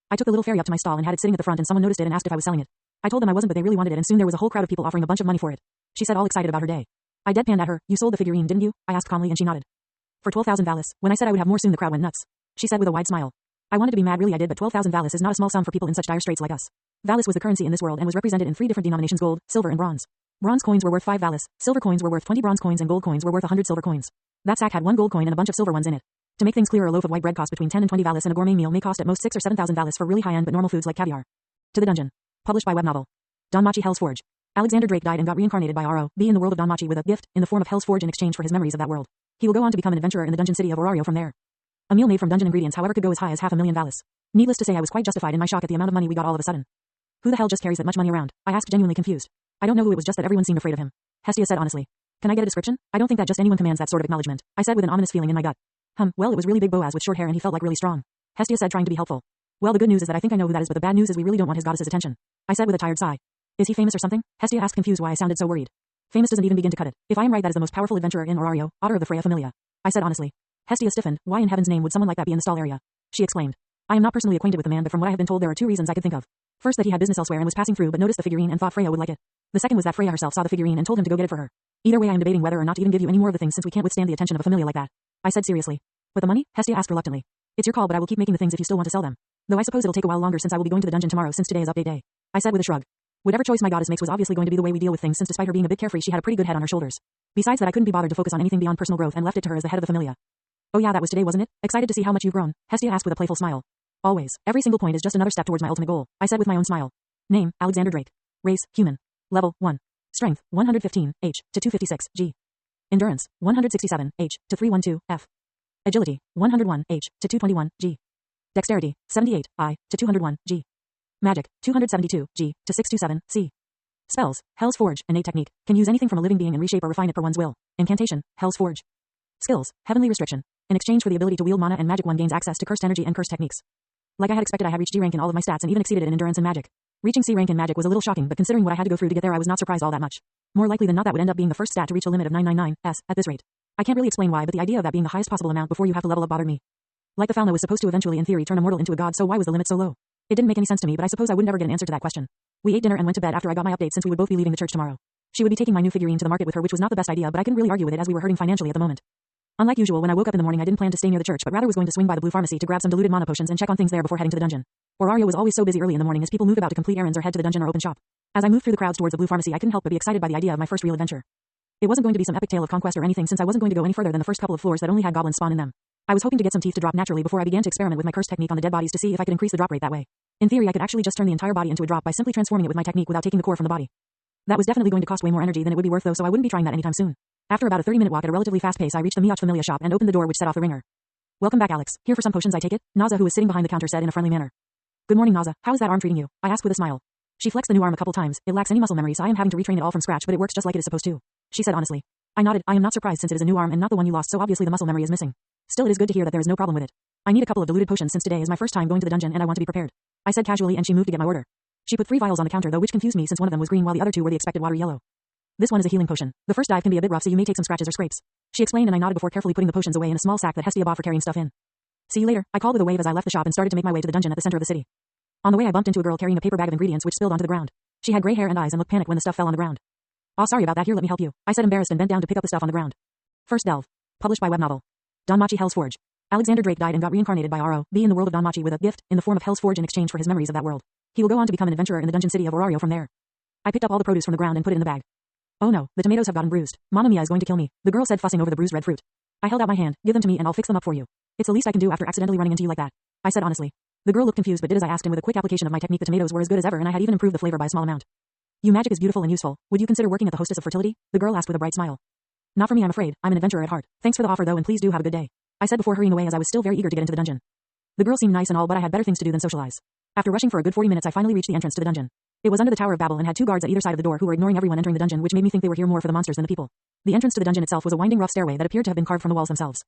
I took the little fairy up to my stall and had it sitting at the front, and someone noticed it and asked if I was selling it. I told them I wasn't, but they really wanted it, and soon there was a whole crowd of people offering a bunch of money for it. She said, all excited about her day. I deadpanned at her. You sold the figurine, didn't you? I asked calmly, and she nodded. For 12,000 Valis. When I said I would have more soon, the crowd went nuts. She said with a wide smile. I wanted to be mad, really I did, but 12,000 Valis is not a small sum for people in such dire straits like us. Valis was the currency in this world and was represented in 3 different denominations: gold, silver, and bronze. Bronze coins were worth 5 Valis, silver coins were worth 20 bronze coins, and gold coins were worth 100 silver coins. That sack had 1 gold coin and a bunch of silver ones in it. To make things clearer, a loaf of white bread cost between 10 and 20 Valis, and a gourmet meal may cost at most 6 or 7,000 Valis for really high-end but normal foods like caviar. To the Dungeon. Published by web novel. Danmachi-Hell's Forge. Alexander Drake died and got reincarnated by Aro, B, in the world of Danmachi with a gift in the form of Hell's Forge in exchange for his memories of that world. He will go on to become an adventurer in the dungeon city of Orario from there. A meal made from dungeon ingredients, however, could go as high as 500,000 Valis. Needless to say, I was quite justified in my shock at the amount of money we got all of a sudden. Who the hell just carries that much money around? I asked, genuinely confused. I don't know who, it was just that everyone seemed afraid of him. Hestia said honestly. Can I get a description? I don't think that just anyone commands that sort of acknowledgement, I said with an ominous feeling in my gut. Well, it was really big Boaz with short hair and he felt like really strong. Hestia said, trying to be helpful. Well, the good news is that I think I know who that is, but the bad news is we really don't want his goddess's attention. I said with a tired sigh. Is he famous or something? Hestia asked, confused why I sounded so worried. Famous doesn't even begin to cut it. If I am right, that is the most powerful adventurer in Orario, Otter of the Freya Familia. I said honestly. Hestia stiffened. Why in heaven's name would someone like that be in the stall area? She exclaimed. I am not personally acquainted with the man, but from what I have been told, there are 2 reasons I could think of. First, that he had business elsewhere and was passing through but noticed the figurine and thought Freya would like it. The second was that Freya herself saw the figurine and told him to go get it for her. Either way, I am debating whether or not to even give you any more of the things since we can't withstand the attention of a familia like that. I said seriously. But the money? Hestia asked reluctantly. It's your call, but I will keep making the things if you still want to sell them. Though I suppose it'll take a while longer since I will be going to the dungeon tomorrow since today is update day. I said with a shrug. Whatever choice my goddess makes was obviously going to be the way we deal with things, since despite her being a bit carefree, she had a pretty good head on her shoulders. Besides that, I couldn't be bothered to focus on anything beyond personal growth and left it to her as the head of the familia. Oh yeah, that was today, wasn't it? Excited to see how much you've grown? Hestia asked with a playful smile. Always. Every single point is just another step towards my ultimate goal, I said with my own smile. Name, Alexander Drake. Race, human. Level, 1. Strength, 115, H, to 256, G. Endurance, 167, H, to 312, F. Agility, 101, H, to 221, G. Dexterity, 78, I, to 201, G. Magic, 272, G, to 627, C. Spells, Hell's Forge, innate technique, can use anything from a living being and reshape or refine it per one's will. Incantation, Hell's Forge. Skills, Heavenly Restriction. In exchange for the ability to wield mana and magic, one gains access to cursed energy and cursed techniques. Like I had expected, I had reached G rank in all of my stats and even exceeded it in endurance and magic. Reaching C rank in magic was a little shocking, but considering what I had to go through to get there, I was not surprised all that much. More likely than not, that would end up being the first stat to reach the limit of 999 S at this rate. I can't really explain why, but the idea of that being the highest possible amount before you have to level up bothered me. Like the Falna was supposed to eventually, in theory, turn a mortal into a god, so why was the limit so low? It didn't make any sense to me, but I suppose I would never get an answer to that question. We ate dinner and went to bed after I got my update, since we would both be leaving the church tomorrow. She would be taking my new figurine to the market with her, which was not the best idea, but I couldn't really argue with it as we were hurting financially at the moment. Unlike usual, when I woke up in the morning, I didn't plan to stay near the church, but rather was going to swing by the blue pharmacy to grab some diluted mana potions and check on things there before heading to the dungeon. Orario was always so busy early in the morning as people moved about to complete errands or head to the dungeon or open shop. As I moved through the crowds towards the blue pharmacy, I couldn't help but be excited by the idea of my first real adventure. It wasn't going to be some epic tale of conquest or anything, since I wasn't going to go any further than the first couple of floors that only had goblin spawn in them. I was hoping to get some teeth to drop naturally before I began to experiment with my curse technique on the dead bodies to see if I could increase the drop rate that way. In theory, I could actually just turn the entire body into a drop by simply transforming it with my technique without taking the core from the body. That was definitely going to cost way more energy than it would be worth, though, so I wouldn't be trying that anytime soon. After about a 30-minute walk at a relatively fast pace, I reached the Miach Familia shop and opened the door, which set off the ringer. Welcome back, Alex. Here for some potions, I take it? Naza, who was sitting behind the counter, said in a friendly manner. Good morning, Naza. How is that arm treating you? I asked with a smile. She flexed the new arm a couple times. It lacks any muscle memory, so I am having to retrain it all from scratch, but it works just like it is supposed to. She said honestly. I nodded. I am not surprised, since it is a new arm and not the one you lost, so obviously the muscle memory is missing. Still, it is good to hear that there is no problem with it. I need a couple of diluted potions since today is my first time going to the dungeon and I want to be prepared. I said casually, and she moved to get my order. She put 3 vials on the counter, though, which confused me since one of them was green while the other 2 were the expected watery yellow. This one is a healing potion. The first dive can be a bit rough, so you may take some scratches or scrapes. She explained, and I nodded before carefully putting the potions away in a small sack that Hestia bought for carrying stuff in. See you later, I called with a wave as I left the shop and started to make my way to the dungeon at the center of the city. On the way, I bumped into a girl carrying a paper bag of ingredients which spilled onto the ground. She had gray hair and eyes and looked panicked when the stuff fell on the ground. "Aw, sorry about that, here, let me help you," I said, embarrassed, and bent down to pick up the stuff on the ground. First Delve. Published by web novel. Danmachi-Hell's Forge. Alexander Drake died and got reincarnated by Aro, B, in the world of Danmachi with a gift in the form of Hell's Forge in exchange for his memories of that world. He will go on to become an adventurer in the dungeon city of Orario from there. I picked up all the produce from the ground and put it in the bag. Oh no, the tomatoes have gotten bruised. Mamma mia is going to kill me, the girl said, fussing over the bruised red fruit. I held out my hand. Give them to me and I'll fix them up for you. It's the least I can do after accidentally running into you like that, I said honestly. The girl looked confused but did as I asked, and with a quick application of my technique the tomatoes were as good as ever, and I had even improved the flavor by a small amount. Your magic is beautiful and useful. Would you consider working at the Hostess of Fertility? The girl asked with a bright smile. Not for me, I'm afraid. I'm an adventurer at heart. Thanks for the offer though, and please do have a good day, I said before hurrying away, as I was still very eager to get into the dungeon. The girl seemed nice and all, but I had better things to do than socialize. After rushing for a good 40 minutes, I finally reached the entrance to the dungeon. It was under the Tower of Babel and had 2 guards at either side of the door who were ignoring everyone entering the dungeon, which made me think they were here more for the monsters than the people. The entrance to the dungeon itself was a winding rough stairway that appeared to have been carved from the walls themselves.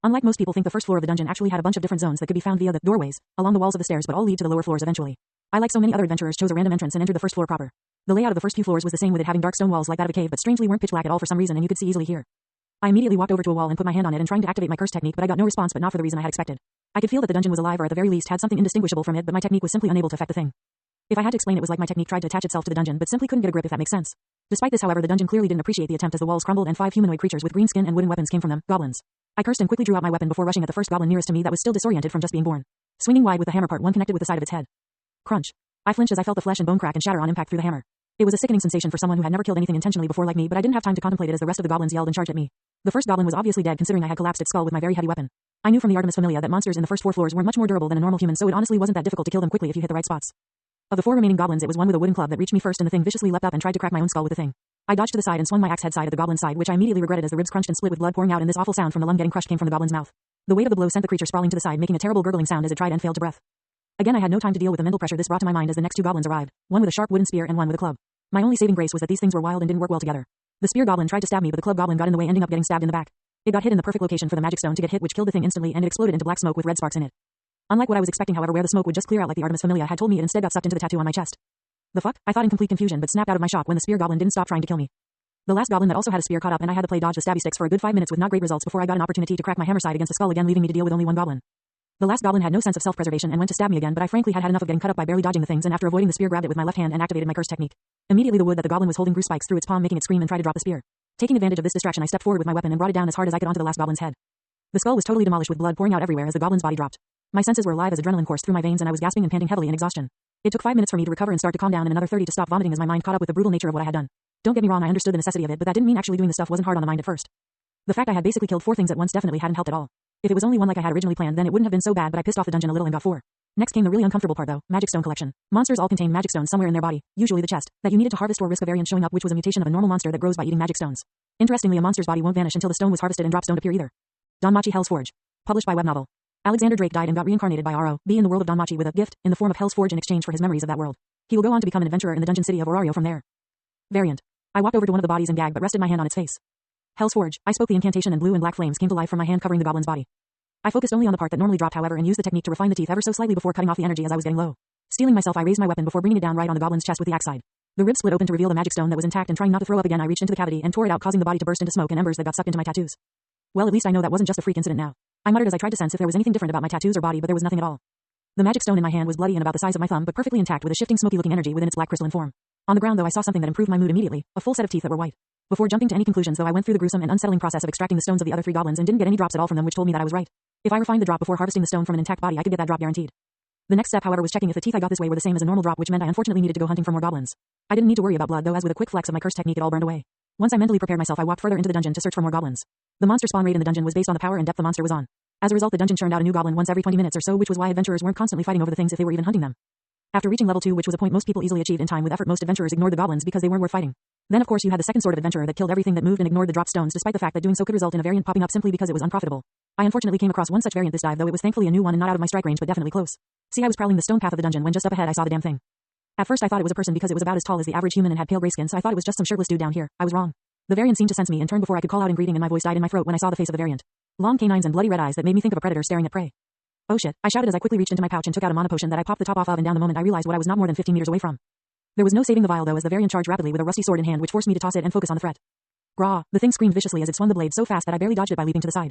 Unlike most people think, the first floor of the dungeon actually had a bunch of different zones that could be found via the doorways along the walls of the stairs, but all lead to the lower floors eventually. I, like so many other adventurers, chose a random entrance and entered the first floor proper. The layout of the first few floors was the same, with it having dark stone walls like that of a cave, but strangely weren't pitch black at all for some reason, and you could see easily here. I immediately walked over to a wall and put my hand on it and trying to activate my curse technique, but I got no response, but not for the reason I had expected. I could feel that the dungeon was alive, or at the very least had something indistinguishable from it, but my technique was simply unable to affect the thing. If I had to explain, it was like my technique tried to attach itself to the dungeon but simply couldn't get a grip, if that makes sense. Despite this, however, the dungeon clearly didn't appreciate the attempt, as the walls crumbled and 5 humanoid creatures with green skin and wooden weapons came from them, goblins. I cursed and quickly drew out my weapon before rushing at the first goblin nearest to me that was still disoriented from just being born. Swinging wide with the hammer part 1 connected with the side of its head. Crunch. I flinched as I felt the flesh and bone crack and shatter on impact through the hammer. It was a sickening sensation for someone who had never killed anything intentionally before like me, but I didn't have time to contemplate it as the rest of the goblins yelled and charged at me. The first goblin was obviously dead, considering I had collapsed its skull with my very heavy weapon. I knew from the Artemis Familia that monsters in the first 4 floors weren't much more durable than a normal human, so it honestly wasn't that difficult to kill them quickly if you hit the right spots. Of the 4 remaining goblins, it was one with a wooden club that reached me first, and the thing viciously leapt up and tried to crack my own skull with the thing. I dodged to the side and swung my axe head side at the goblin's side, which I immediately regretted as the ribs crunched and split with blood pouring out, and this awful sound from the lung getting crushed came from the goblin's mouth. The weight of the blow sent the creature sprawling to the side, making a terrible gurgling sound as it tried and failed to breath. Again, I had no time to deal with the mental pressure this brought to my mind as the next 2 goblins arrived, one with a sharp wooden spear and one with a club. My only saving grace was that these things were wild and didn't work well together. The spear goblin tried to stab me, but the club goblin got in the way, ending up getting stabbed in the back. It got hit in the perfect location for the magic stone to get hit, which killed the thing instantly, and it exploded into black smoke with red sparks in it. Unlike what I was expecting, however, where the smoke would just clear out like the Artemis Familia had told me, it instead got sucked into the tattoo on my chest. The fuck? I thought in complete confusion, but snapped out of my shock when the spear goblin didn't stop trying to kill me. The last goblin that also had a spear caught up, and I had to play dodge the stabby sticks for a good 5 minutes with not great results before I got an opportunity to crack my hammer side against the skull again, leaving me to deal with only 1 goblin. The last goblin had no sense of self-preservation and went to stab me again, but I frankly had enough of getting cut up by barely dodging the things, and after avoiding the spear, grabbed it with my left hand and activated my curse technique. Immediately the wood that the goblin was holding grew spikes through its palm, making it scream and try to drop the spear. Taking advantage of this distraction, I stepped forward with my weapon and brought it down as hard as I could onto the last goblin's head. The skull was totally demolished with blood pouring out everywhere as the goblin's body dropped. My senses were alive as adrenaline coursed through my veins, and I was gasping and panting heavily in exhaustion. It took 5 minutes for me to recover and start to calm down, and another 30 to stop vomiting as my mind caught up with the brutal nature of what I had done. Don't get me wrong, I understood the necessity of it, but that didn't mean actually doing the stuff wasn't hard on the mind at first. The fact I had basically killed 4 things at once definitely hadn't helped at all. If it was only one like I had originally planned, then it wouldn't have been so bad, but I pissed off the dungeon a little and got 4. Next came the really uncomfortable part though, magic stone collection. Monsters all contain magic stones somewhere in their body, usually the chest, that you needed to harvest or risk a variant showing up, which was a mutation of a normal monster that grows by eating magic stones. Interestingly, a monster's body won't vanish until the stone was harvested, and drops don't appear either. Danmachi-Hell's Forge. Published by web novel. Alexander Drake died and got reincarnated by R.O.B. in the world of Danmachi with a gift in the form of Hell's Forge in exchange for his memories of that world. He will go on to become an adventurer in the dungeon city of Orario from there. Variant. I walked over to one of the bodies and gagged but rested my hand on its face. Hell's Forge. I spoke the incantation and blue and black flames came to life from my hand covering the goblin's body. I focused only on the part that normally dropped, however, and used the technique to refine the teeth ever so slightly before cutting off the energy as I was getting low. Stealing myself, I raised my weapon before bringing it down right on the goblin's chest with the axe side. The ribs split open to reveal the magic stone that was intact, and trying not to throw up again, I reached into the cavity and tore it out, causing the body to burst into smoke and embers that got sucked into my tattoos. Well, at least I know that wasn't just a freak incident now. I muttered as I tried to sense if there was anything different about my tattoos or body, but there was nothing at all. The magic stone in my hand was bloody and about the size of my thumb, but perfectly intact with a shifting smoky-looking energy within its black crystalline form. On the ground though, I saw something that improved my mood immediately, a full set of teeth that were white. Before jumping to any conclusions though, I went through the gruesome and unsettling process of extracting the stones of the other 3 goblins and didn't get any drops at all from them, which told me that I was right. If I refined the drop before harvesting the stone from an intact body, I could get that drop guaranteed. The next step, however, was checking if the teeth I got this way were the same as a normal drop, which meant I unfortunately needed to go hunting for more goblins. I didn't need to worry about blood though, as with a quick flex of my curse technique it all burned away. Once I mentally prepared myself, I walked further into the dungeon to search for more goblins. The monster spawn rate in the dungeon was based on the power and depth the monster was on. As a result, the dungeon churned out a new goblin once every 20 minutes or so, which was why adventurers weren't constantly fighting over the things if they were even hunting them. After reaching level 2, which was a point most people easily achieved in time with effort, most adventurers ignored the goblins because they weren't worth fighting. Then of course you had the second sort of adventurer that killed everything that moved and ignored the drop stones, despite the fact that doing so could result in a variant popping up simply because it was unprofitable. I unfortunately came across one such variant this dive, though it was thankfully a new one and not out of my strike range, but definitely close. See, I was prowling the stone path of the dungeon when just up ahead I saw the damn thing. At first I thought it was a person because it was about as tall as the average human and had pale gray skin, so I thought it was just some shirtless dude down here. I was wrong. The variant seemed to sense me and turned before I could call out in greeting, and my voice died in my throat when I saw the face of the variant. Long canines and bloody red eyes that made me think of a predator staring at prey. Oh shit, I shouted as I quickly reached into my pouch and took out a mana potion that I popped the top off of, and down the moment I realized what I was not more than 15 meters away from. There was no saving the vial though, as the variant charged rapidly with a rusty sword in hand, which forced me to toss it and focus on the threat. Grah, the thing screamed viciously as it swung the blade so fast that I barely dodged it by leaping to the side.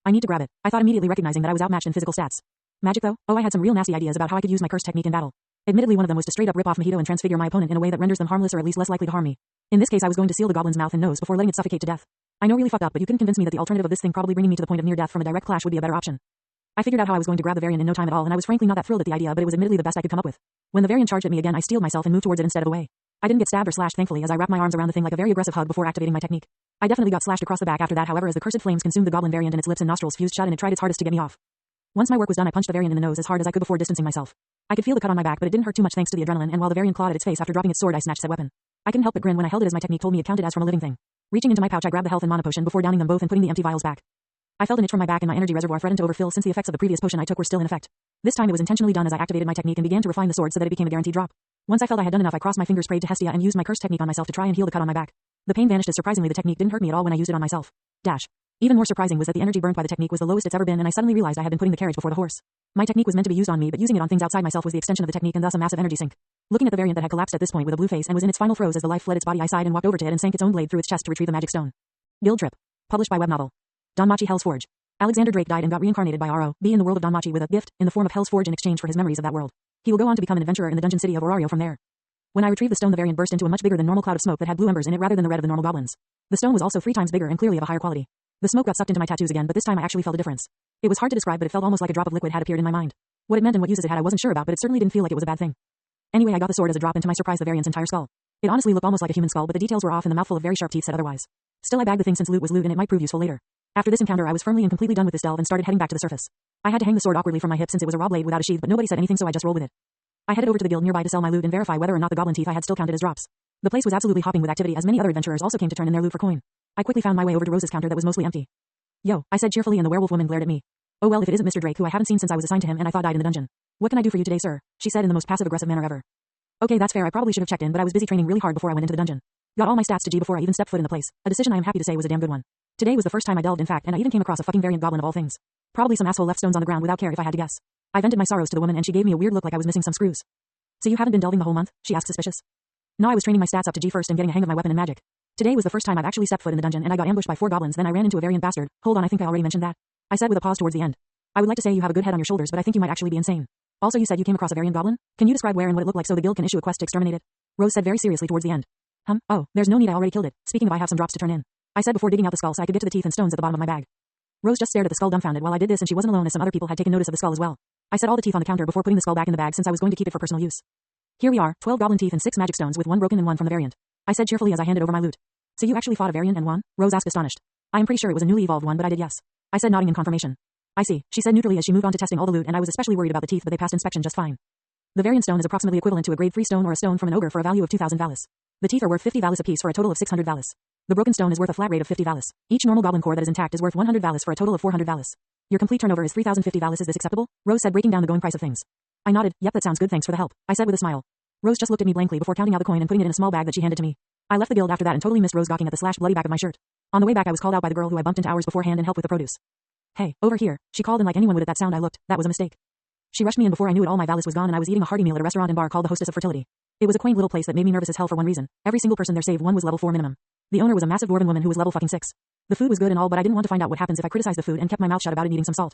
I need to grab it, I thought, immediately recognizing that I was outmatched in physical stats. Magic though? Oh, I had some real nasty ideas about how I could use my curse technique in battle. Admittedly, one of them was to straight up rip off mojito and transfigure my opponent in a way that renders them harmless, or at least less likely to harm me. In this case I was going to seal the goblin's mouth and nose before letting it suffocate to death. I know, really fucked up, but you couldn't convince me that the alternative of this thing probably bringing me to the point of near death from a direct clash would be a better option. I figured out how I was going to grab the variant in no time at all, and I was frankly not that thrilled at the idea, but it was admittedly the best I could come up with. When the variant charged at me again, I steeled myself and moved towards it instead of away. I didn't get stabbed or slashed, thankfully, as I wrapped my arms around the thing like a very aggressive hug before activating my technique. I definitely got slashed across the back after that, however, as the cursed flames consumed the goblin variant and its lips and nostrils fused shut, and it tried its hardest to get me off. Once my work was done, I punched the variant in the nose as hard as I could before distancing myself. I could feel the cut on my back, but it didn't hurt too much thanks to the adrenaline, and while the variant clawed at its face after dropping its sword, I snatched said weapon. I couldn't help but grin when I held it, as my technique told me it counted as from a living thing. Reaching into my pouch, I grabbed the health and mana potion before downing them both and putting the empty vials back. I felt an itch from my back and my energy reservoir threatened to overfill since the effects of the previous potion I took were still in effect. This time it was intentionally done as I activated my technique and began to refine the sword so that it became a guaranteed drop. Once I felt I had done enough, I crossed my fingers, prayed to Hestia, and used my curse technique on myself to try and heal the cut on my back. The pain vanished as surprisingly the technique didn't hurt me at all when I used it on myself. Even more surprising was that the energy burnt by the technique was the lowest it's ever been, and I suddenly realized I had been putting the carriage before the horse. My technique was meant to be used on me, but using it on things outside myself was the extension of the technique and thus a massive energy sink. Looking at the variant that had collapsed at this point with a blue face and was in its final throes as the life fled its body, I sighed and walked over to it and sank its own blade through its chest to retrieve the magic stone. Guild Trip. Published by web novel. Danmachi-Hell's Forge. Alexander Drake died and got reincarnated by R.O.B. in the world of Danmachi with a gift in the form of Hell's Forge in exchange for his memories of that world. He will go on to become an adventurer in the dungeon city of Orario from there. When I retrieved the stone, the variant burst into a much bigger than normal cloud of smoke that had blue embers in it rather than the red of the normal goblins. The stone was also 3 times bigger and clearly of a higher quality. The smoke got sucked into my tattoos again, but this time I actually felt a difference. It was hard to describe, but it felt almost like a drop of liquid had appeared in my mind. What it meant and what uses it had I wasn't sure about, but it certainly didn't feel like it was a bad thing. Anyway, I got the sword as a drop, and to my surprise the variant's entire skull. It honestly looked almost like a human skull, but the details were off and the mouthful of very sharp teeth said otherwise. Still, I bagged the thing since loot was loot and it might prove useful later. After this encounter, I was firmly and completely done with this delve and started heading back to the surface. I had to hang the sword awkwardly from my hip since it was a raw blade without a sheath, but nobody said anything, so I just rolled with it. I headed over to the guild nearby to sell my loot and verify whether or not the goblin teeth I had still counted as drops. The place was absolutely hopping with activity as many other adventurers also came to turn in their loot for coin. I quickly found my way over to Rose's counter that was mostly empty. Yo, I said cheerfully, and the werewolf woman glared at me. Oh well, if it isn't Mr. Drake, who I haven't seen since I was assigned to him and I thought died in the dungeon. What can I do for you today, sir? She said in the most passive-aggressive manner ever. Okay, that's fair. I probably should have checked in, but I was busy training really hard before I went into the dungeon. Got all my stats to G before I even stepped foot in the place. A decision I am happy to say was a damn good one. Today was the first time I delved, in fact, and I even came across a fucking variant goblin of all things. Probably some asshole left stones on the ground without care if I had to guess. I vented my sorrows to the woman and she gave me a weird look like I was missing some screws. So you haven't been delving the whole month? She asked suspicious. No, I was training my stats up to G first and getting a hang of my weapon and magic. Today was the first time I've actually stepped foot in the dungeon and I got ambushed by 4 goblins, then I ran into a variant bastard. Hold on, I think I already mentioned that. I said with a pause towards the end. I would like to say you have a good head on your shoulders, but I think you might actually be insane. Also, you said you came across a variant goblin? Can you describe where and what it looked like so the guild can issue a quest to exterminate it? Rose said very seriously towards the end. Oh, there's no need, I already killed it. Speaking of, I have some drops to turn in. I said before digging out the skull so I could get to the teeth and stones at the bottom of my bag. Rose just stared at the skull dumbfounded while I did this, and she wasn't alone as some other people had taken notice of the skull as well. I set all the teeth on the counter before putting the skull back in the bag since I was going to keep it for personal use. Here we are, 12 goblin teeth and 6 magic stones with 1 broken and 1 from the variant. I said cheerfully as I handed over my loot. So you actually fought a variant and won? Rose asked astonished. I am pretty sure it was a newly evolved one, but I did yes. I said nodding in confirmation. I see, she said neutrally as she moved on to testing all the loot, and I was especially worried about the teeth, but they passed inspection just fine. The variant stone is approximately equivalent to a grade 3 stone or a stone from an ogre for a value of 2,000 valis. The teeth are worth 50 valis apiece for a total of 600 valis. The broken stone is worth a flat rate of 50 valis. Each normal goblin core that is intact is worth 100 valis for a total of 400 valis. Your complete turnover is 3,050 valis. Is this acceptable? Rose said, breaking down the going price of things. I nodded. Yep, that sounds good, thanks for the help. I said with a smile. Rose just looked at me blankly before counting out the coin and putting it in a small bag that she handed to me. I left the guild after that and totally missed Rose gawking at the slashed bloody back of my shirt. On the way back I was called out by the girl who I bumped into hours beforehand and helped with the produce. Hey, over here, she called, and like anyone would at that sound I looked, that was a mistake. She rushed me and before I knew it all my valis was gone and I was eating a hearty meal at a restaurant and bar called the Hostess of Fertility. It was a quaint little place that made me nervous as hell for one reason. Every single person there save one was level 4 minimum. The owner was a massive dwarven woman who was level fucking 6. The food was good and all, but I didn't want to find out what happens if I criticized the food and kept my mouth shut about it needing some salt.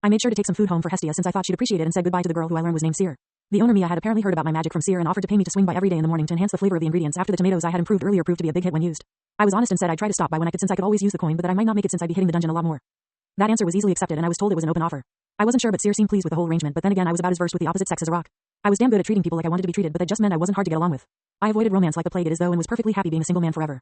I made sure to take some food home for Hestia since I thought she'd appreciate it and said goodbye to the girl who I learned was named Seer. The owner Mia had apparently heard about my magic from Seer and offered to pay me to swing by every day in the morning to enhance the flavor of the ingredients after the tomatoes I had improved earlier proved to be a big hit when used. I was honest and said I'd try to stop by when I could since I could always use the coin, but that I might not make it since I'd be hitting the dungeon a lot more. That answer was easily accepted and I was told it was an open offer. I wasn't sure, but Seer seemed pleased with the whole arrangement, but then again I was about as versed with the opposite sex as a rock. I was damn good at treating people like I wanted to be treated, but that just meant I wasn't hard to get along with. I avoided romance like the plague, it is though, and was perfectly happy being a single man forever.